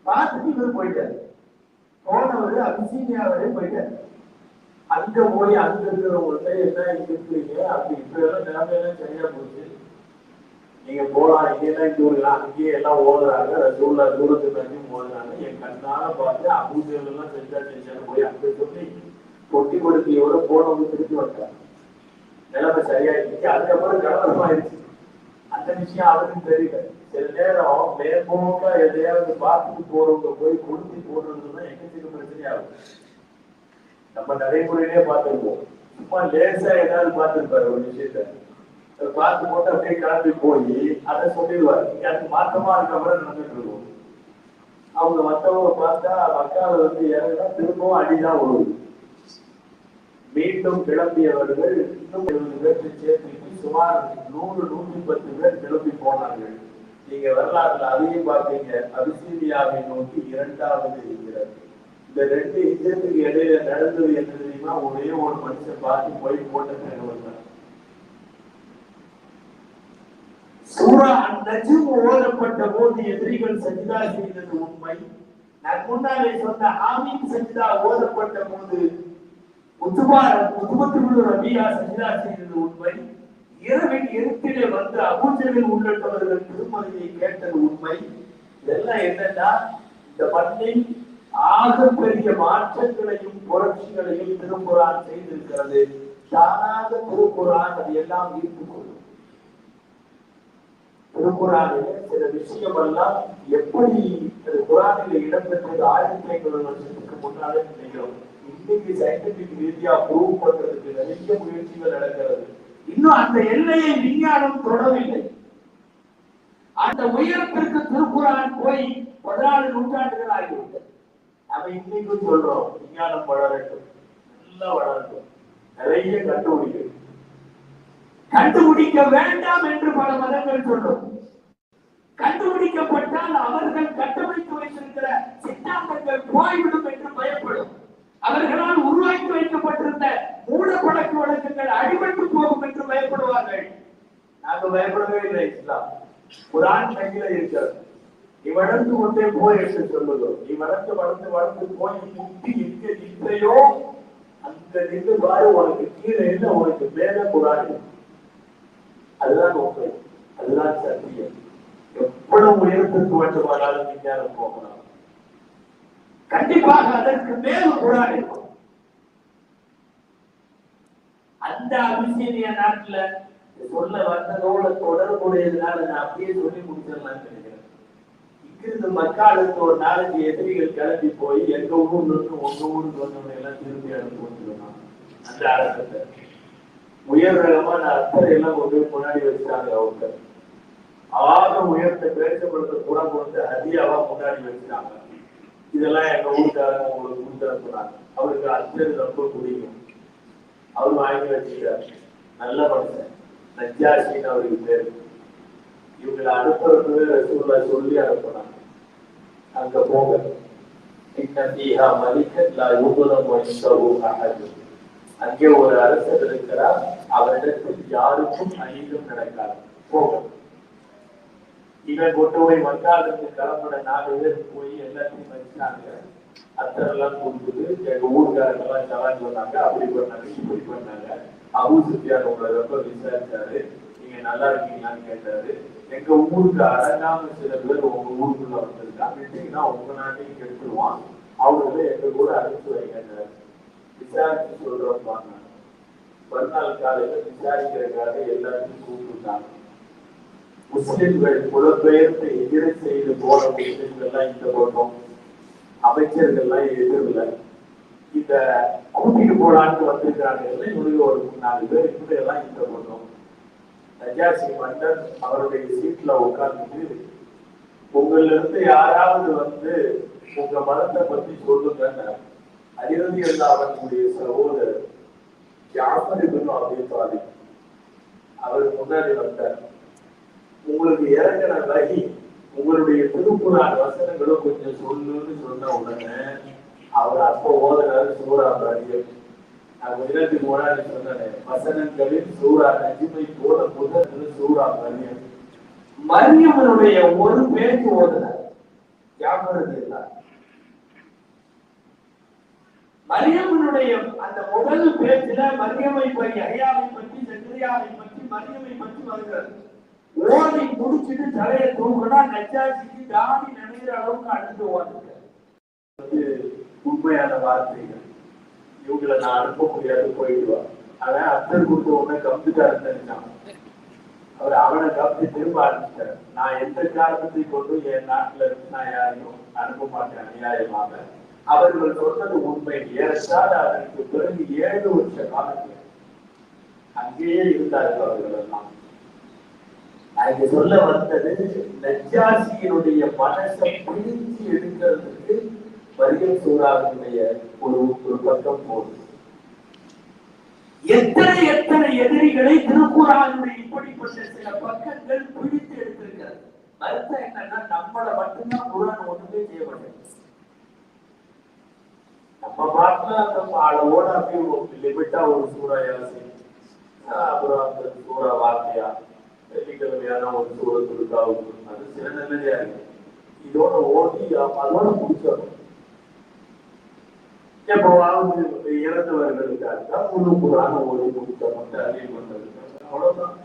Speaker 1: பார்த்துட்டு இவர் போயிட்டாரு. போனவர் அபிசீனியாவரே போயிட்டாரு. அங்க போய் அங்க இருக்கிறவங்கள்ட்ட என்ன இருக்கிறீங்க அப்படி இப்ப எல்லாம் நிலைமையெல்லாம் சரியா போச்சு, நீங்க போலாம், இங்கெல்லாம் தூரலாம், அங்கேயே எல்லாம் ஓடுறாங்க, ரசூல்லா தூரத்துக்கு நஜ்ம் ஓடுறாங்க, என் கண்ணால பார்த்து அபூ ஜஹல் எல்லாம் செஞ்சாரு போய் அங்க சொல்லி பொட்டி கொடுக்கையோட போனவங்க திருப்பி வந்தாங்க. நிலைமை சரியாயிடுச்சு. அதுக்கப்புறம் கலவரமாயிருச்சு. அந்த விஷயம் அவருக்கு தெரியல. சில நேரம் மேற்போக்கா எதையாவது பார்த்துட்டு போறவங்க போய் கொடுத்து போடுறதுன்னா எக்கச்சக்க பிரச்சனையாகும். நம்ம நடைமுறையிலே பார்த்துருப்போம். சும்மா லேசா ஏதாவது பார்த்துருப்பாரு ஒரு விஷயத்த பார்த்து போட்டு அப்படியே கிளம்பி போய் அதை சொல்லிடுவாரு. அதுக்கு மாற்றமா அதுக்கப்புறம் நடந்துட்டு இருக்கும். அவங்க மற்றவங்க பார்த்தா மக்கால இறங்கினா திரும்பவும் அடிதான் விழுவுது. மீண்டும் கிளம்பியவர்கள் இன்னும் 70 பேருக்கு சேர்த்து சுமார் 100-110 பேர் கிளம்பி போனார்கள். நீங்க வரலாறுல அதையும் பார்த்தீங்க. அபிசீனியாவை நோக்கி 2வது ஹிஜ்ரத். இந்த 2 ஹிஜ்ரத்துக்கு இடையில நடந்தது என்ன தெரியுமா? ஒரே ஒரு மனுஷன் பார்த்து போய் போட்ட தகவல் தான். சூரா அன்-நஜ்ம் ஓதப்பட்ட போது எதிரிகள் சஜிதா செய்தது உண்மை. நான் முன்னாலே சொன்ன ஆமீன் சஜிதா ஓதப்பட்ட போது உத்பத்துல் ரபியா சஜிதா செய்தது உண்மை. இரவின் இருட்டிலே வந்து அபூ ஜஹல் உள்ளிட்டவர்கள் திருமறையை கேட்டது உண்மை. இதெல்லாம் என்னன்னா, இந்த மண்ணில் ஆகப்பெரிய மாற்றங்களையும் புரட்சிகளையும் திருக்குர்ஆன் செய்திருக்கிறது. தானாக திருக்குர்ஆன் அது எல்லாம் ஈர்த்துக் கொள்ளும். திருக்குர்ஆனிலே சில விஷயம் எல்லாம் எப்படி குர்ஆனிலே இடம்பெற்றது 1500 வருஷத்துக்கு முன்னாலே நினைக்கிறோம். இன்னைக்கு சயின்டிபிக் ரீதியா ப்ரூவ் பண்றதுக்கு நிறைய முயற்சிகள் நடக்கிறது. இன்னும் அந்த எல்லையை விஞ்ஞானம் தொடவில்லை. அந்த உயரத்திற்கு திருக்குர்ஆன் போய் 14 நூற்றாண்டுகள் ஆகிவிட்டது. நம்ம இன்னைக்கும் சொல்றோம் விஞ்ஞானம் வளரட்டும், நல்லா வளரட்டும், நிறைய கண்டுபிடிக்க வேண்டாம் என்று பல மதங்கள் சொல்றோம். கண்டுபிடிக்கப்பட்டால் அவர்கள் கட்டமைத்து வைத்திருக்கிற சித்தாந்தங்கள் போய்விடும் என்று பயப்படும். அவர்களால் உருவாக்கி வைக்கப்பட்டிருந்த மூட பழக்க வழக்கங்கள் அடிபட்டு போகும் என்று பயப்படுவார்கள். நாங்கள் பயப்படவே இல்லை. இஸ்லாம் குர்ஆன் கையில இருக்கிறது. நீ வளர்ந்து கொண்டே போய் என்று சொல்லுகிறோம். நீ வளர்ந்து போய் முட்டி எங்க நிற்கையோ அந்த நின்று பாரு, உனக்கு கீழே இல்லை, உனக்கு மேல குர்ஆன். அதுதான் உண்மை, அதுதான் சத்தியம். எவ்வளவு உயரத்திற்கு வேண்டுமானாலும் விஞ்ஞானம் போகலாம், கண்டிப்பாக அதற்கு மேல் குர்ஆன் இருக்கும். அந்த அபிசீனியா நாட்டுல சொல்ல வந்ததோட தொடர்புடையதுனால நான் அப்படியே சொல்லி முடிச்சிடலாம் நினைக்கிறேன். இங்கிருந்து மக்காலுக்கு ஒரு 4-5 எதிரிகள் கிளம்பி போய் எங்க ஊர்ல இருந்து உங்க ஊருக்கு வந்தவங்க எல்லாம் திரும்பி அனுப்பி வந்துருவாங்க. அந்த அரசத்தை உயர் ரகமான அத்தரை எல்லாம் கொண்டு முன்னாடி வச்சுட்டாங்க. அவங்க ஆக உயர்த்த பேசப்படுத்த கூட அதிகாவா முன்னாடி வச்சுட்டாங்க. இதெல்லாம் எங்க ஊருக்காரங்க உங்களுக்கு கொடுத்து அனுப்புறாங்க. அவருக்கு அத்தர் ரொம்ப பிடிக்கும். அவர் வாங்கி வச்சுட்டார். நல்ல மனுஷன், நஜ்ஜாஷின்னு அவருக்கு பேரு. இவங்களை அனுப்புறது ரசூலுல்லாஹ் சொல்லி அனுப்புனாங்க. அங்க போங்க, அங்கே ஒரு அரசர் இருக்கிறார், அவரிடத்தில் யாருக்கும் அநீதம் நடக்காது, போங்க. இவன் கொண்டு போய் வங்காளத்துக்கு கிளம்புற 4 பேர் போய் எல்லாத்தையும் வச்சாங்க. அத்தரெல்லாம் கொடுத்துட்டு எங்க ஊருக்காரங்க எல்லாம் சலான் சொன்னாங்க, அப்படி பண்ணாங்க, இப்படி பண்ணாங்க. அபூ சுஃபியான் உங்களை ரொம்ப விசாரிச்சாரு, நீங்க நல்லா இருக்கீங்களான்னு கேட்டாரு. எங்க ஊருக்கு அடங்காம சில பேர் உங்க ஊருக்குள்ள வந்திருக்காங்க, உங்க நாட்டையும் கெடுத்துருவான், அவங்கள எங்க கூட அனுப்பிச்சு வைக்கிறாரு. விசாரிச்சு சொல்றோம். மறுநாள் காலையில விசாரிக்கிறதுக்காக எல்லாத்தையும் கூப்பிட்டுட்டாங்க. முஸ்லிம்கள் புலப்பெயர்ந்து எதிரை செய்து போன முஸ்லிம்கள் எல்லாம் இந்த பக்கம், அமைச்சர்கள்லாம் எதிரில் இந்த கூட்டிட்டு போலான்னு வந்திருக்கிறாங்க. இவங்க ஒரு 4 பேர் இப்படி எல்லாம் இந்த பக்கம். நஜாசி மன்னர் அவருடைய சீட்ல உட்கார்ந்துட்டு, உங்கள இருந்து யாராவது வந்து உங்க மதத்தை பத்தி சொல்லுங்க. அதிரதி என்ற அவனுடைய சகோதரர் ஜாஃபர் இப்னு அபீ தாலிப் அவர் முன்னாடி வந்தார். உங்களுக்கு இறங்கின வகி, உங்களுடைய திருக்குர்ஆன் வசனங்களும் கொஞ்சம் சொல்லுன்னு சொன்ன உடனே அவர் அப்போ ஓதுனாரு சூரா மரியம். நான் கொஞ்சத்துக்கு முன்னாடி சொன்னேன், வசனங்களில் சூரா நஜ்மை போல முதல் சூரா மரியம். மரியமனுடைய ஒரு பேச்சு ஓதுனார் ஜாஃபர் ரலியல்லாஹு. மரியமனுடைய அந்த முதல் பேச்சுல மரியமை பற்றி, யஹ்யாவை பற்றி, ஜக்கரியாவை பற்றி, மரியமை பற்றி வருகிறது. ஓடி முடிச்சுட்டு தலையை தூக்குனா நஜ்ஜாசிக்கு தாடி நினைக்கிற அளவுக்கு அழுது ஓடுங்க. உண்மையான வார்த்தைகள், இவங்களை நான் அனுப்ப முடியாது, போயிடுவான். ஆனா அத்தர் கொடுத்த உடனே கம்ப்யூட்டர் நினைச்சான். அவர் அவனை கவனித்து திரும்ப ஆரம்பிச்சார். நான் எந்த காரணத்தை கொண்டு என் நாட்டுல இருந்து நான் யாரையும் அனுப்ப மாட்டேன் அநியாயமாக. அவர்கள் சொன்னது உண்மை. ஏறத்தாழ அதற்கு பிறகு 7 வருஷ காலத்தில் அங்கேயே இருந்தார்கள் அவர்கள் எல்லாம். அங்க சொல்ல வந்தது, நஜ்ஜாசியினுடைய மனசை பிடிச்சு எடுக்கிறதுக்கு மரியம் சூராவினுடைய ஒரு பக்கம் போகுது. எத்தனை எத்தனை எதிரிகளை திருக்குர்ஆனுடைய இப்படிப்பட்ட சில பக்கங்கள் பிடித்து எடுத்திருக்கிறது. அர்த்தம் என்னன்னா, நம்மளை மட்டும்தான் குர்ஆன் ஒண்ணுமே செய்ய மாட்டேங்குது. நம்ம பாட்டுல நம்ம அளவோட அப்படியே லிமிட்டா ஒரு சூறா யாசின், அப்புறம் அந்த சூறா வாக்கியா, வெள்ளிக்கிழமையான ஒரு சூரத்துல் கஹஃப், அது சில நல்லதா இருக்கு. இதோட ஓடி அதோட முடிச்சிடணும். எப்பவாவது இறந்தவர்களுக்காக முழு குர்ஆனை ஓடி முடிச்சிடணும். அறிவு பண்றது அவ்வளவுதான்.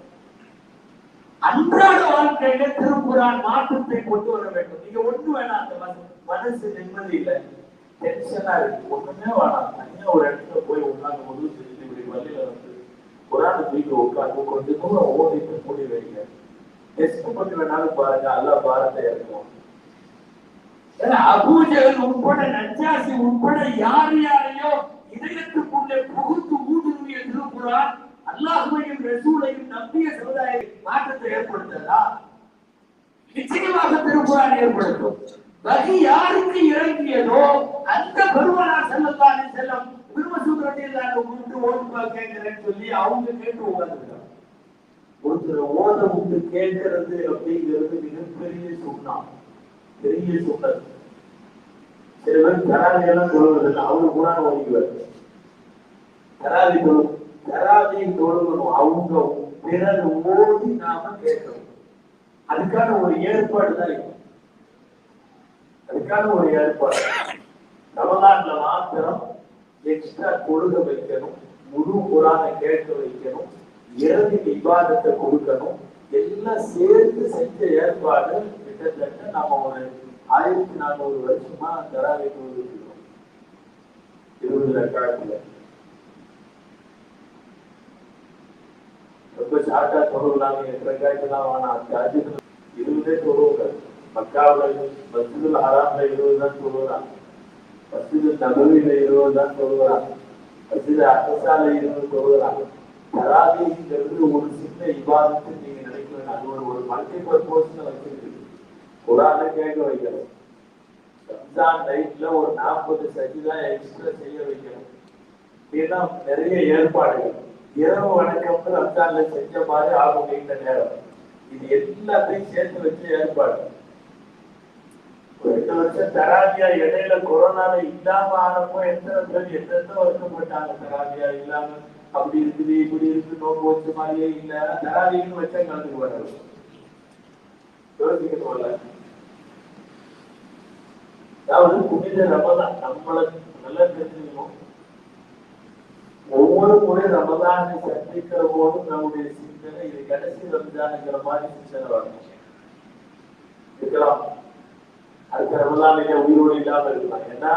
Speaker 1: அன்றாட வாழ்க்கையில திருக்குர்ஆன் மாற்றத்தை கொண்டு வர வேண்டும். நீங்க ஒண்ணு வேணாம், அந்த மனசு நிம்மதி இல்லை, டென்ஷனா இருக்கு, ஒண்ணுமே வேணாம். தனியா ஒரு இடத்துல போய் உட்கார்ந்து முழு செஞ்சு இப்படி வழியில வந்து குர்ஆனை தூக்கி உட்கார்ந்து கொஞ்சம் தூரம் ஓடிட்டு மூடி வைங்க. டெஸ்ட் பண்ணி வேணாலும் பாருங்க, அல்லாஹ் பாரத்தை இறக்குவோம். அபூ ஜஹல் உட்பட, நஜ்ஜாசி உட்பட யார் யாரையோ இதயத்துக்குள்ளே புகுத்து ஊடுருவிய திருக்குர்ஆன் அல்லாஹ்வையும் ரசூலையும் நம்பிய சமுதாய மாற்றத்தை ஏற்படுத்ததா? நிச்சயமாக திருக்குர்ஆன் ஏற்படுத்தும். வஹி யாருக்கு இறங்கியதோ அந்த பெருமானார் ஸல்லல்லாஹு அலைஹி வஸல்லம் திருமசூத் ரலியல்லாஹு அன்ஹு ஓதுபா கேட்கிறேன்னு சொல்லி அவங்க கேட்டு உட்கார்ந்துட்டாங்க. ஒருத்தர் ஓத விட்டு கேட்கிறது அப்படிங்கிறது மிகப்பெரிய சுண்ணம், பெரிய சுண்ணத். சில பேர் தராவி எல்லாம் தொழுவதில்லை, அவங்க குர்ஆன் ஓதிக்குவார். தராவி தொழுகணும், அவங்க பிறர் ஓதி நாம கேட்கணும். அதுக்கான ஒரு ஏற்பாடு தான் இருக்கும். அதுக்கான ஒரு ஏற்பாடு. ரமலான்ல மாத்திரம் எக்ஸ்ட்ரா தொழுக வைக்கணும், முழு குர்ஆனை கேட்க வைக்கணும், இரவு இபாதத்தை கொடுக்கணும். எல்லாம் சேர்த்து செஞ்ச ஏற்பாடு. கிட்டத்தட்ட நம்ம ஒரு 1400 வருஷமா தராவி தொழுகிறோம். 20 ரக்காத்துல ரொம்ப ஷார்ட்டா தொழுகலாம். 8 ரக்காத்துலாம் வேணாம், 20 தொழுவுங்க. மக்காவுல மஸ்ஜிதுல் ஹராம்ல 20 தான் தொழுகிறான், மஸ்ஜிதுல் நபவியில 20 தான் தொழுகிறான், மஸ்ஜிது அக்ஸால 20 தொழுகிறான். தராவிங்கிறது ஒரு சின்ன இபாதத்து நீங்க நினைக்க வேண்டாம். அது ஒரு மல்டி பர்பஸ்ல வச்சிருக்கு. குர்ஆனை கேட்க வைக்கணும். ரம்ஜான் நைட்ல ஒரு 40 சஜ்தா எக்ஸ்ட்ரா செய்ய வைக்கணும். இதெல்லாம் நிறைய ஏற்பாடுகள். இரவு வணக்கம் ரம்ஜான்ல செஞ்ச மாதிரி ஆகும். இந்த நேரம் இது எல்லாத்தையும் சேர்த்து வச்சு ஏற்பாடு. ஒரு 2 வருஷம் தராவியா இடையில கொரோனால இல்லாம ஆனப்போ எத்தனை பேர் எத்தனை வருத்தப்பட்டாங்க. தராவியா இல்லாம அப்படி இருக்குது இப்படி இருக்கு, நோக்கு வச்ச மாதிரியே இல்ல, தராவின்னு வச்சா கலந்துக்கு வராது. யோசிக்கணும்ல. அதாவது புனித ரமதான் நம்மளை நல்லா தெரிஞ்சுக்கணும். ஒவ்வொரு முறை ரமதானை சந்திக்கிற போதும் நம்முடைய சிந்தனை இது கடைசி ரமதான்ங்கிற மாதிரி சிந்தனை வரணும். இருக்கலாம் அடுத்த ரமதானில உயிரோடு இல்லாம இருக்கலாம். ஏன்னா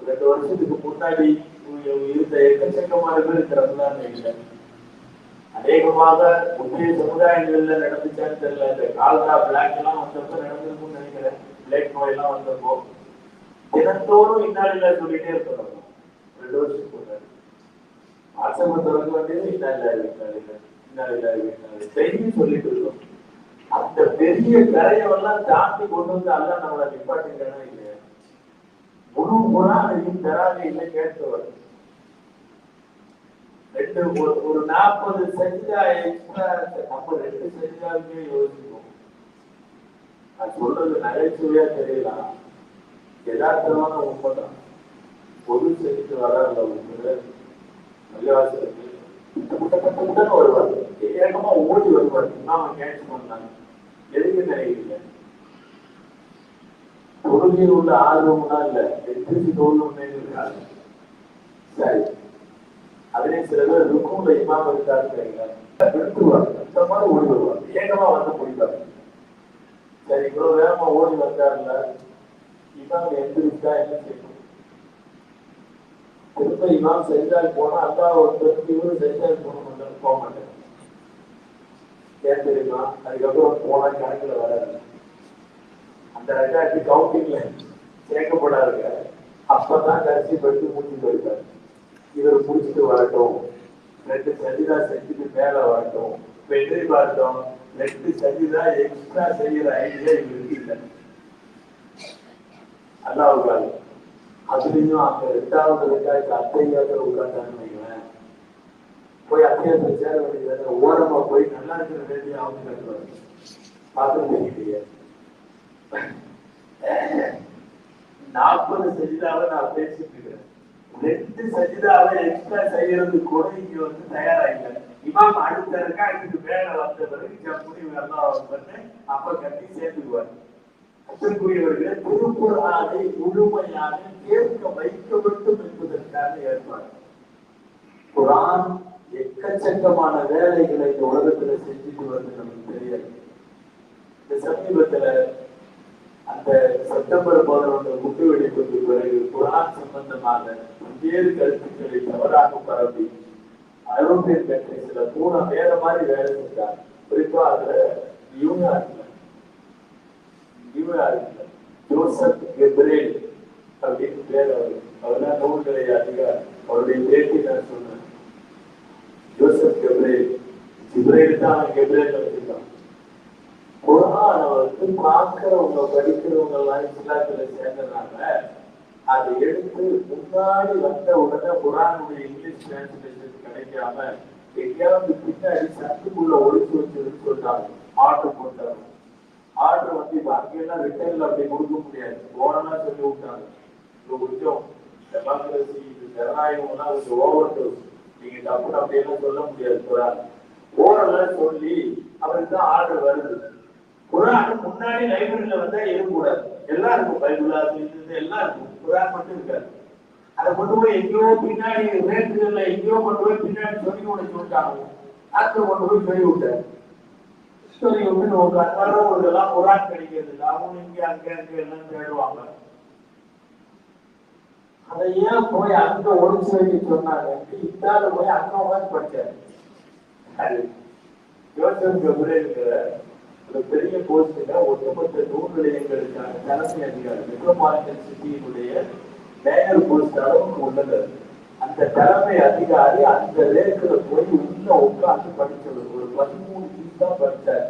Speaker 1: 2 வருஷத்துக்கு முன்னாடி இருந்த எக்கச்சக்கமான பேர் இந்த ரமதான் இல்லை. அநேகமாக முந்தைய சமுதாயங்கள்ல நடந்துச்சான்னு தெரியல. இந்த கால்ரா பிளாக் எல்லாம் வந்தப்ப நடந்திருக்கும்னு நினைக்கிறேன். பிளேக் நோய் எல்லாம் வந்தப்போ தினத்தோறும் இன்னாலில்லா சொல்லிட்டே இருக்கிறோம். 2 வருஷத்துக்கு முன்னாடி ஆசிரமம் தொடங்க வேண்டியது இன்னாலில்லா செய்தி சொல்லிட்டு இருக்கோம். அந்த பெரிய கரையெல்லாம் தாண்டி கொண்டு வந்து அல்ல நம்மளை நிப்பாட்டிங்கன்னா இல்லையா? முழு குரானையும் தராது இல்லை கேட்கவர். ஒரு 40 சஜிதா எக்ஸ்ட்ரா நம்ம 2 சஜிதாவுக்கே யோசிப்போம். அது சொல்றது நகைச்சுவையா தெரியலாம், யதார்த்தமான உண்மைதான். பொது செஞ்சுட்டு வராது அவங்க பள்ளிவாசலுக்கு வருவார், ஏகமா ஓடி வருவார். நாம கேட்ச் பண்ணாங்க எதுக்கு நினைக்கிறீங்க? தொழுகையில் உள்ள ஆர்வம்னா இல்ல, எதிர்த்து தோல்வி இருக்காது. சரி, அதிலே சில பேர் ருக்கும்ல இமாம் இருக்காரு, விடுத்துருவாங்க, அந்த மாதிரி ஓடி வருவார், ஏகமா வந்து முடிப்பாரு. சரி, இவ்வளவு வேகமா ஓடி வந்தாருல, இமாம் எந்திரிச்சா என்ன செய்யணும்? திரும்ப இமாம் செஞ்சால் போனா அல்லா ஒருத்தருக்கு இவரு செஞ்சால் போக மாட்டேன். ஏன் தெரியுமா? அதுக்கப்புறம் போனா கணக்குல வராது, அந்த ரெக்கார்டு கவுண்டிங்ல சேர்க்கப்படாதுங்க. அப்பதான் கடைசி பட்டு மூச்சு போயிருக்காரு. இவர் முடிச்சுட்டு வரட்டும், 2 சஜிதா செஞ்சுட்டு மேல வரட்டும். இப்ப எதிர்பார்த்தோம் 2 சஜிதா எக்ஸ்ட்ரா செய்யற ஐடியா இவருக்கு இல்லை. அல்லாவுக்காக அதுலயும் அந்த 2வது ரெக்கார்டு அத்தையாக்கள் உட்கார்ந்தான்னு வைங்களேன், போய் அத்தையாத்துல சேர வேண்டியது, ஓரமா போய் நல்லா இருக்கிற வேண்டிய அவங்க கட்டுவாரு. பார்த்துருக்கீங்க 40 சஜிதாவை நான் பேசிட்டு இருக்கிறேன். 2 சஜிதாவை எக்ஸ்ட்ரா செய்யறது கூட இங்க வந்து தயாராகல. இமாம் அடுத்த ரெக்கார்டுக்கு மேல வந்த பிறகு முடிவு எல்லாம் வந்து அப்ப கட்டி சேர்த்துக்குவார். அத்தற்குரியவர்களே, திருக்குர்ஆனை முழுமையாக கேட்க வைக்க வேண்டும் என்பதற்காக ஏற்பாடு. குர்ஆன் எக்கச்சக்கமான வேலைகளை இந்த உலகத்துல செஞ்சுட்டு வந்து நமக்கு தெரியாது. இந்த சமீபத்துல அந்த செப்டம்பர் 11 குண்டுவெடிப்புக்கு பிறகு குர்ஆன் சம்பந்தமாக பல்வேறு கருத்துக்களை தவறாக பரப்பி ஐரோப்பியன் கண்ட்ரிஸ்ல பூரா வேற மாதிரி வேலை செஞ்சாங்க. குறிப்பா அதுல நியூயார்க்ல ஜோசப் கெப்ரேல் அப்படின்னு பேர். அவர்தான் நூல்களை அதிகார். அவருடைய பேட்டி நான் சொன்னேன். ஜோசப் கெப்ரேல், ஜிப்ரேல் தான் அவன் கெப்ரேல் வச்சிருக்கான். குர்ஆன வந்து பார்க்கிறவங்க படிக்கிறவங்க எல்லாம் இஸ்லாத்துல சேர்ந்ததுனால அதை எடுத்து முன்னாடி வந்த உடனே குர்ஆனுடைய இங்கிலீஷ் டிரான்ஸ்லேஷன் கிடைக்காம எங்கேயாவது பின்னாடி சத்துக்குள்ள ஒழிச்சு வச்சதுன்னு சொல்லிட்டாங்க. ஆர்டர் போட்டாங்க. ஆர்டர் வந்து இப்ப அங்கெல்லாம் ரிட்டர்ன்ல அப்படி கொடுக்க முடியாது, ஓரமா சொல்லி விட்டாங்க. கொஞ்சம் டெமோக்ரஸி, ஜனநாயகம்னா கொஞ்சம் ஓவர் டோஸ், நீங்க தப்புன்னு அப்படியெல்லாம் சொல்ல முடியாது. குர்ஆன் ஓரெல்லாம் சொல்லி அவருக்கு தான் ஆர்டர் வருது. குர்ஆன் முன்னாடி லைப்ரரியில வந்தா இருக்கக்கூடாது, எல்லாம் இருக்கும். பைபிளா இருந்து எல்லாம் இருக்கும், குர்ஆன் மட்டும் இருக்காது. அதை கொண்டு போய் எங்கேயோ பின்னாடி ரேட்டுல எங்கேயோ கொண்டு போய் பின்னாடி சொல்லி உனக்கு சொல்லிட்டாங்க. ஆத்துல கொண்டு போய் சொல்லி விட்டாரு. சொல்லி விட்டு உங்களுக்கு எல்லாம் குர்ஆன் கிடைக்கிறது இல்லை. அவங்க இங்க அங்க அங்க எல்லாம் தேடுவாங்க. அதை ஏன் போய் அங்க ஒழிச்சு வைக்க சொன்னாங்க? இத்தால போய் அங்க உட்காந்து படிச்சாரு. ஜோசப் கெப்ரேல்ங்கிற ஒரு பெரிய போஸ்ட்ல ஒட்டுமொத்த நூல் நிலையங்களுக்கான தலைமை அதிகாரி, மெட்ரோபாலிட்டன் சிட்டியினுடைய மேயர் போஸ்ட் அளவுக்கு உள்ளது. அந்த தலைமை அதிகாரி அந்த ரேக்குல போய் உள்ள உட்காந்து படிச்சது. ஒரு 13 ஃபீஸ் தான் படிச்சார்.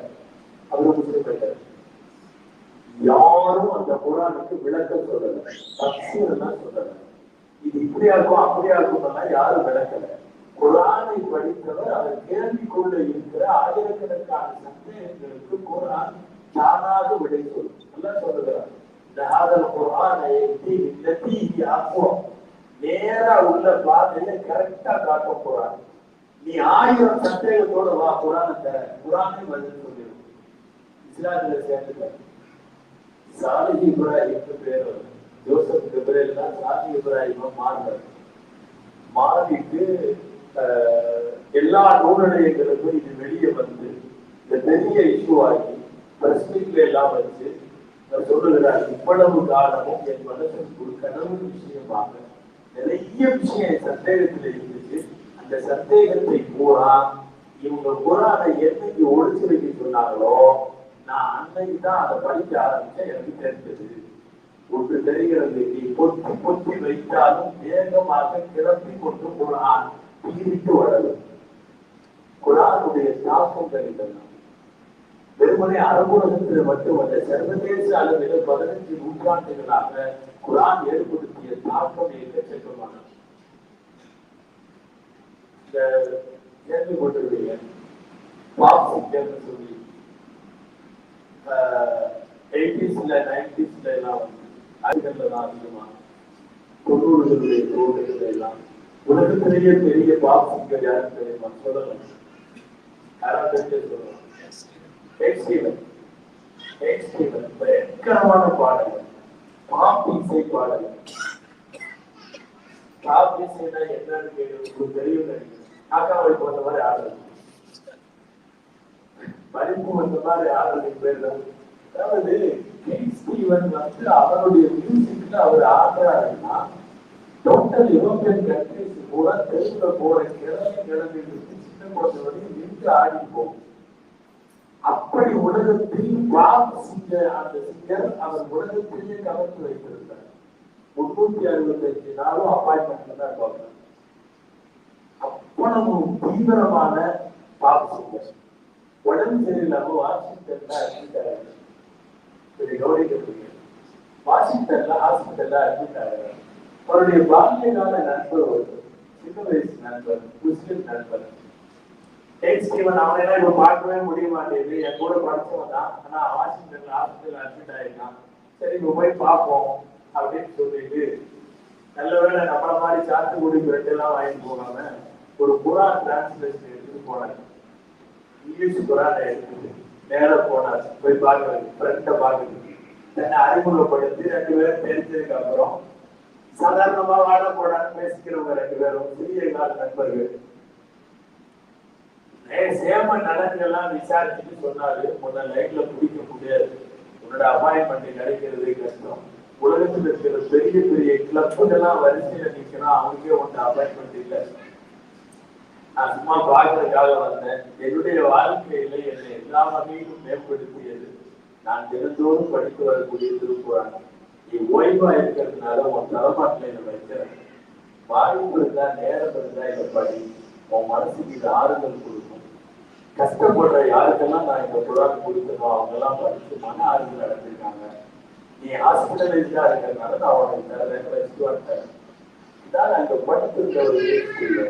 Speaker 1: அவரு முஸ்லிம் போயிட்டார். யாரும் அந்த குர்ஆனுக்கு விளக்கம் சொல்லல, தஃசீர் தான் சொல்லல. இது இப்படியா இருக்கும் அப்படியா இருக்கும் யாரும் விளக்கல. குரானை படித்தவர் அவர் கேள்விக்குள்ள இருக்கிற ஆயிரக்கணக்கான சந்தேகங்களுக்கு குரான் தானாக விடை சொல்லும். நல்லா சொல்லுகிறார். நேரா உள்ள பாதையில கரெக்டா காட்ட போறான். நீ 1000 சந்தேகத்தோட வா, குரானை பதில் சொல்லிடும். இஸ்லாமில சேர்ந்துட்ட சாலிஹ் இப்ராஹிம் பேர் ஜோசப் ஜிப்ரேல் தான் சாலிஹ் இப்ராஹிமா மாறிட்டு எல்லா நூலகங்களுக்கும் இது வெளியே வந்து இந்த பெரிய இஷ்யூ ஆகி பிரஸ் மீட்ல எல்லாம் வச்சு சொல்லுகிறார். இவ்வளவு காலமும் என் மனசுக்கு ஒரு கனவு விஷயமாக நிறைய விஷயம் சந்தேகத்தில் இருந்துச்சு. அந்த சந்தேகத்தை பூரா இவங்க குரானை என்னைக்கு ஒழிச்சு வைக்க சொன்னாங்களோ நான் அன்னைக்கு தான் அதை படிக்க ஆரம்பிச்சேன். எனக்கு தெரிஞ்சது ஒன்று தெரிகிறது. நீ பொத்தி பொத்தி வைத்தாலும் வேகமாக கிளம்பி கொண்டு குரான் பீரிட்டு வளரும். குரானுடைய தாக்கம் தெரிந்தது வெறுமனே அரபுலகத்தில் மட்டுமல்ல, சர்வதேச அளவில் 15 நூற்றாண்டுகளாக குரான் ஏற்படுத்திய தாக்கம் எக்கச்சக்கமானது. கேள்விப்பட்டிருக்கீங்க பாப்சிங்கர்னு சொல்லி 80ஸ்ல 90ஸ்ல எல்லாம் ஆய்வுகள்ல தான் அதிகமா 90களுடைய தோல்விகள் எல்லாம் உலகத்திலேயே பெரிய பாப்சிங்கர் யாரும் தெரியுமா? சொல்லலாம். யாராவது தெரிஞ்சு சொல்லலாம். பயங்கரமான பாடல்கள், பாப் இசை பாடல்கள். பாப் இசைனா என்னன்னு கேட்டு தெரியும். காக்காவை போன்ற மாதிரி ஆடுறது, மதிப்பு வந்த மாதிரி ஆடுறதுக்கு பேர் தான். அதாவது ஸ்டீவன் வந்து அவருடைய மியூசிக்ல அவர் ஆடுறாருன்னா டோட்டல் யூரோப்பியன் கண்ட்ரிஸ் கூட தெருவுல போற கிழமை சின்ன குழந்தை வரையும் நின்று ஆடி போகும். அப்படி உலகத்தில் பாப் சிங்கர் அந்த சிங்கர் அவர் உலகத்திலேயே கவர்ந்து வைத்திருந்தார். 365 நாளும் அப்பாயின்மெண்ட்ல தான் பார்க்கணும். அவ்வளவு தீவிரமான பாப் சிங்கர். உடம்பு சரியில்லாம வாஷிங்டன்ல அட்மிட் ஆகிறார். கவனிக்க வாஷிங்டன்ல ஹாஸ்பிட்டல்ல அட்மிட் ஆகிறார். அவருடைய பால்ய கால நண்பர் ஒரு சின்ன வயசு நண்பர், முஸ்லிம் நண்பர். அவனெல்லாம் இப்ப பார்க்கவே முடிய மாட்டேங்குது. என் கூட படிச்சவன் தான், ஆனா வாஷிங்டன்ல ஹாஸ்பிட்டல் அட்மிட் ஆயிருக்கான். சரி இப்ப போய் பார்ப்போம் அப்படின்னு சொல்லிட்டு நல்ல வேலை நம்மள மாதிரி சாத்துக்குடி பிரெட் எல்லாம் வாங்கிட்டு போகாம ஒரு குரான் டிரான்ஸ்லேஷன் எடுத்துட்டு போனார். இங்கிலீஷ் குரானை எடுத்துட்டு நேர போனார். போய் பார்க்கறது, ஃப்ரெண்டை பார்க்கறது, தன்னை அறிமுகப்படுத்தி 2 பேரும் தெரிஞ்சதுக்கு அப்புறம் சாதாரணமா வாழ போடான்னு பேசிக்கிறவங்க 2 பேரும் சிறிய கால நண்பர்கள். சேம நலன்கள்லாம் விசாரிச்சுட்டு சொன்னாரு, உன்னை லைட்ல பிடிக்க முடியாது, உன்னோட அப்பாயின்மெண்ட் கிடைக்கிறது கஷ்டம். உலகத்துல இருக்கிற பெரிய பெரிய கிளப்புகள்லாம் வரிசையில நிற்கணும், அவனுக்கே உன்ன அப்பாயின்மெண்ட் இல்லை. நான் சும்மா பார்க்கறதுக்காக வந்தேன். என்னுடைய வாழ்க்கையில என்னை எல்லா வகையிலும் மேம்படுத்தியது நான் தினந்தோறும் படித்து வரக்கூடிய திருக்குறான். நீ ஓய்வா இருக்கிறதுனால உன் தலைமாட்டில இதை வைக்கிறேன். வாய்ப்பு இருந்தா நேரம் இருந்தா இதை படி, உன் மனசுக்கு இது ஆறுதல் கொடுக்கும். கஷ்டப்படுற யாருக்கெல்லாம் நான் இந்த குரான் கொடுக்கணும் அவங்க எல்லாம் படிச்சு மன ஆறுதல் அடைஞ்சிருக்காங்க. நீ ஹாஸ்பிட்டலைஸ்டா இருக்கிறதுனால நான் உனக்கு தரேன் வச்சுட்டு வந்தேன். இதான் அங்க படித்திருக்க ஒரு இல்லை.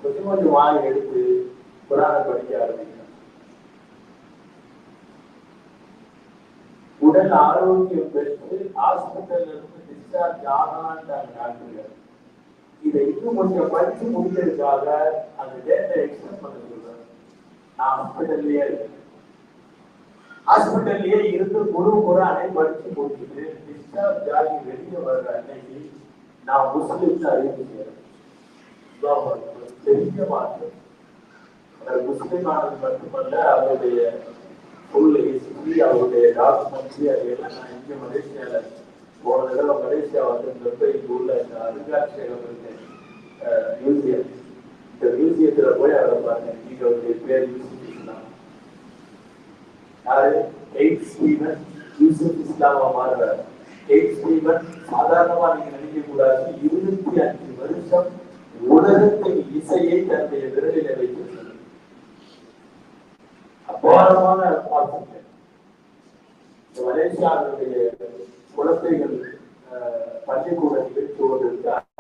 Speaker 1: கொஞ்சம் கொஞ்சம் வாங்கி எடுத்து குரானை படிக்க ஆரம்பிக்கிறேன். உடல் ஆரோக்கியம் பெற்று ஹாஸ்பிட்டல்ல இருந்து டிஸ்சார்ஜ் ஆகலான்னு டாக்டர்கள் இதை இன்னும் கொஞ்சம் படிச்சு முடிக்கிறதுக்காக அந்த டேட்டை எக்ஸ்டெண்ட் பண்ண சொல்றேன். நான் ஹாஸ்பிட்டல்லயே இருந்து முழு குரானை படிச்சு முடிச்சுட்டு டிஸ்சார்ஜ் ஆகி வெளியே வர்ற அன்னைக்கு நான் முஸ்லிம்னு அறிவிப்பு செய்யறேன். பெரிய மாற்றம். அவர் முஸ்லிம் ஆனது மட்டுமல்ல, அவருடைய ஃபுல் ஹிஸ்டரி, அவருடைய டாக்குமெண்ட்ரி அதையெல்லாம் நான் இங்க மலேசியால போன தடவை மலேசியா வந்திருந்தப்ப இங்க உள்ள இந்த அருங்காட்சியகம் இருக்கு, மியூசியம். இந்த மியூசியத்துல போய் அவரை பார்த்தேன். நீங்க அவருடைய பேர் யூசுப் இஸ்லாம். யாரு? ஸ்டீவன் யூசுப் இஸ்லாமா மாறுறாரு. ஸ்டீவன் சாதாரணமா நீங்க நினைக்க கூடாது. 25 வருஷம் உலகத்தின் இசையை தன்னுடைய விரலில வைத்து அபாரமான மலேசியாவுடைய குழந்தைகள் பள்ளிக்கூட நிகழ்ச்சியோடு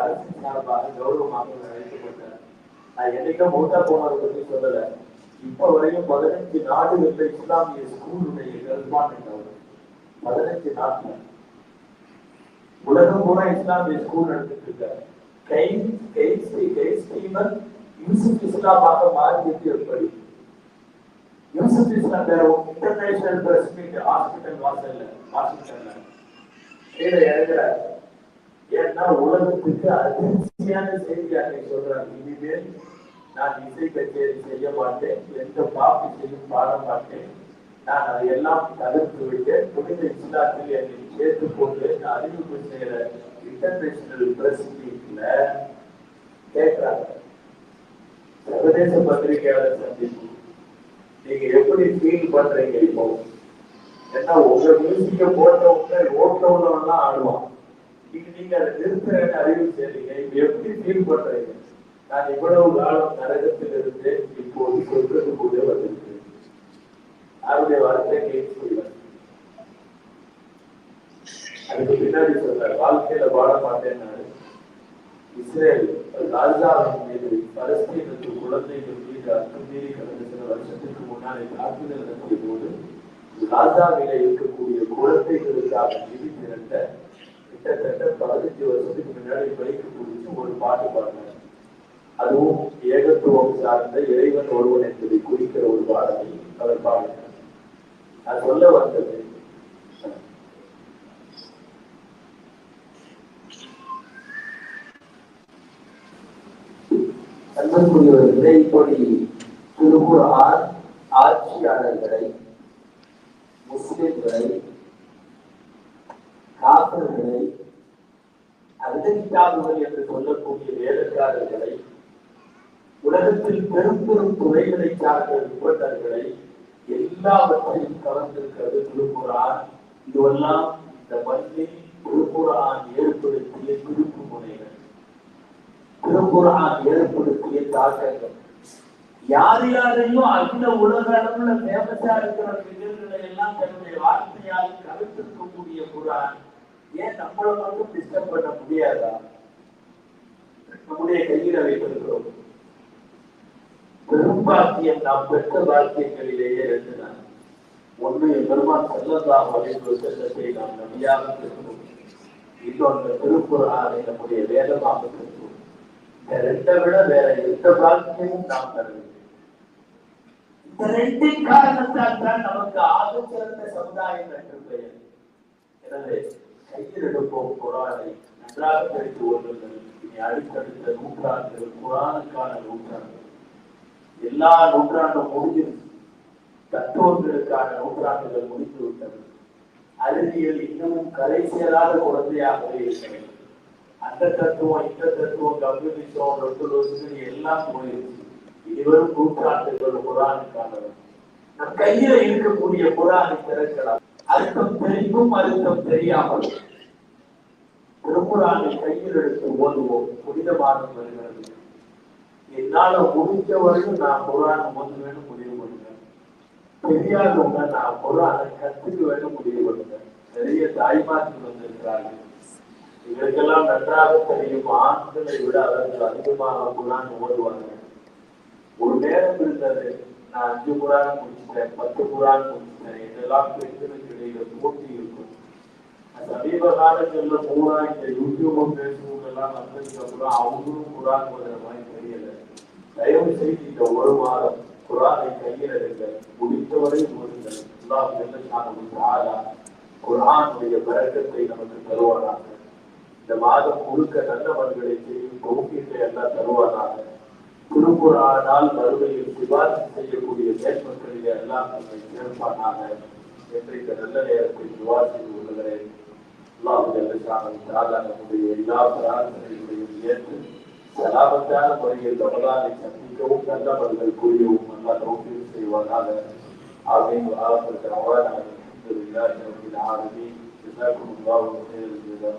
Speaker 1: அரசு சார்பாக கௌரவமாக அழைக்கப்பட்டார். நான் நான் என்னைக்கோ மூத்தா போனதை பத்தி சொல்லல. இப்ப வரையும் 15 நாடுகள்ல இஸ்லாமிய ஸ்கூலுடைய கல்பான் 15 நாட்டுல உலகம் பூரா இஸ்லாமிய ஸ்கூல் நடந்துட்டு இருக்காரு. யூசுப் இஸ்லாமாக மாறியது எப்படி? யூசுப் இஸ்லாம் வேற இன்டர்நேஷனல் பிரஸ் மீட் ஹாஸ்பிட்டல் வாசல்ல கீழே இறங்குறாரு. ஏன்னா உலகத்துக்கு அதிர்ச்சியான செய்தியாக சொல்றாரு, இனிமேல் நான் இசை கச்சேரி செய்ய மாட்டேன், எந்த பாப்பி செய்யும் பாட மாட்டேன், நான் அதையெல்லாம் தவிர்த்து விட்டு புனித இஸ்லாத்தில் என்னை சேர்த்துக்கொண்டு அறிவிப்பு செய்யற இன்டர்நேஷனல் பிரஸ் மீட்ல கேட்கிறாங்க. சர்வதேச பத்திரிகையாளர் சந்திப்பு, நீங்க எப்படி ஃபீல் பண்றீங்க இப்போ? ஏன்னா உங்க மியூசிக்க போட்டவங்க ரோட்ல உள்ளவன்லாம் ஆடுவான், நீங்க அதை நிறுத்த அறிவு செய்றீங்க, இப்ப எப்படி ஃபீல் பண்றீங்க? நான் இவ்வளவு காலம் நரகத்தில் இருந்து இப்போது சொல்றதுக்குள்ளே வந்திருக்கேன். அவருடைய வார்த்தை கேட்க அதுக்கு பின்னாடி சொல்ற வாழ்க்கையில வாழ மாட்டேன்னாரு. இஸ்ரேல் ராஜாவின் மீது பலஸ்தீனத்து குழந்தைகள் மீது அத்துமீறி கடந்த சில வருஷத்துக்கு முன்னாடி தாக்குதல் நடத்திய போது ராஜாவில இருக்கக்கூடிய குழந்தைகளுக்காக நிதி திரட்ட கிட்டத்தட்ட 15 வருஷத்துக்கு முன்னாடி பைக்கு பிடிச்சு ஒரு பாட்டு பாடினார். அதுவும் ஏகத்துவம் சார்ந்த இறைவன் ஒருவன் என்பதை குறிக்கிற ஒரு பாடலை அவர் பாடினார். அது சொல்ல வந்தது, அன்புக்குரியவர்களே, இப்படி திருக்குர்ஆன் ஆட்சியாளர்களை, முஸ்லிம்களை, காபிர்களை, அர்த்தகிதாபுகள் என்று சொல்லக்கூடிய வேலைக்காரர்களை, உலகத்தில் பெரும் பெரும் துறைகளை சார்ந்த நிபுணர்களை எல்லாவற்றையும் கலந்திருக்கிறது திருக்குர்ஆன். இதுவெல்லாம் இந்த மண்ணில் திருக்குர்ஆன் ஏற்படுத்திய திருப்பு முனைகள், திருக்குர்ஆன் ஏற்படுத்திய தாக்கங்கள். யார் யாரையும் அகில உலக அளவுல ஃபேமஸா இருக்கிற நிகழ்வுகளை எல்லாம் தன்னுடைய வார்த்தையால் கருத்திருக்கக்கூடிய குர்ஆன் ஏன் நம்மளை மட்டும் டிஸ்டர்ப் பண்ண முடியாதா? நம்முடைய கையில வைத்திருக்கிறோம். பெரும் பாக்கியம் நாம் பெற்ற பாக்கியங்களிலேயே 2 தான். ஒன்று, பெருமான் ஸல்லல்லாஹு அலைஹி வஸல்லத்தை நாம் நபியாக பெற்றோம். இன்னொன்று, திருக்குர்ஆனை நம்முடைய வேதமாக பெற்றோம். இந்த 2 விட வேற எந்த பாக்கியமும் நாம் தரவில்லை. இந்த 2 காரணத்தால் தான் நமக்கு ஆகச்சிறந்த சமுதாயம் என்று பெயர். எனவே கையில் எடுப்போம் குர்ஆனை, நன்றாக படித்து ஓடுங்கள். இனி அடுத்தடுத்த நூற்றாண்டுகள் குர்ஆனுக்கான நூற்றாண்டு. எல்லா நூற்றாண்டும் முடிஞ்சிருச்சு. தத்துவங்களுக்கான நூற்றாண்டுகள் முடிந்து விட்டது. அறிவியல் இன்னமும் கரை சேராத குழந்தையாகவே இருக்கிறது. அந்த தத்துவம், இந்த தத்துவம், கம்யூனிசம், ரெவல்யூஷன் எல்லாம் போயிருச்சு. இனிவரும் நூற்றாண்டுகள் குர்ஆனுக்கானது. நம் கையில இருக்கக்கூடிய குர்ஆனை திறக்கலாம். அர்த்தம் தெரிந்தும் அர்த்தம் தெரியாமல் திருக்குர்ஆனை கையில் எடுத்து ஓதுவோம். புனிதமானம் வருகிறது. என்னால முடிஞ்ச வரையும் நான் குர்ஆனை ஓதுவேன்னு முடிவு பண்ணுறேன். தெரியாதவங்க நான் குர்ஆனை கத்துக்க வேண்டும் முடிவு பண்ணுறேன். நிறைய தாய்மார்கள் வந்திருக்கிறார்கள். இவருக்கெல்லாம் நன்றாக தெரியும், ஆண்களை விட அவர்கள் அதிகமாக குர்ஆன் ஓதுவாங்க. ஒரு நேரம் இருந்தது, நான் 5 குர்ஆன் முடிச்சிட்டேன், 10 குர்ஆன் முடிச்சிட்டேன், இதெல்லாம் பெண்களுக்கு இடையில போட்டி இருக்கும். சமீப காலங்கள்ல பூரா இந்த யூடியூப் பேஸ்புக் எல்லாம் வந்ததுக்கு அப்புறம் அவங்களும் குர்ஆன் ஓதுற மாதிரி தெரியல. தயவு செய்து இந்த ஒரு வாரம் குர்ஆனை கையில் எடுங்கள், முடித்தவரை ஓதுங்கள். அல்லாஹ் ஜல்ல ஷானஹு குர்ஆனுடைய பரக்கத்தை நமக்கு தருவானாக. இந்த மாதம் முழுக்க நல்லவர்களை செய்யும் தௌஃபீகை அல்லாஹ் தருவானாக. திருக்குர்ஆனால் மறுமையில் சிபாரிசு செய்யக்கூடிய மேன்மக்களிலே எல்லாம் நம்மை சேர்ப்பானாக என்று இந்த நல்ல நேரத்தில் துஆ செய்து கொள்கிறேன். அல்லாஹ் ஜல்ல ஷானஹு தஆலா நம்முடைய எல்லா பிரார்த்தனைகளையும் ஏற்று சலாமத்தான முறையில் ரமலானை சந்திக்கவும் நல்லவர்கள் புரியவும் அல்லாஹ் தௌஃபீக் செய்வானாக. ஆமீன். வஆஹிரு தஅவானா அல்ஹம்துலில்லாஹி ரப்பில் ஆலமீன். ஜஸாக்குமுல்லாஹு கைரல் ஜஸா.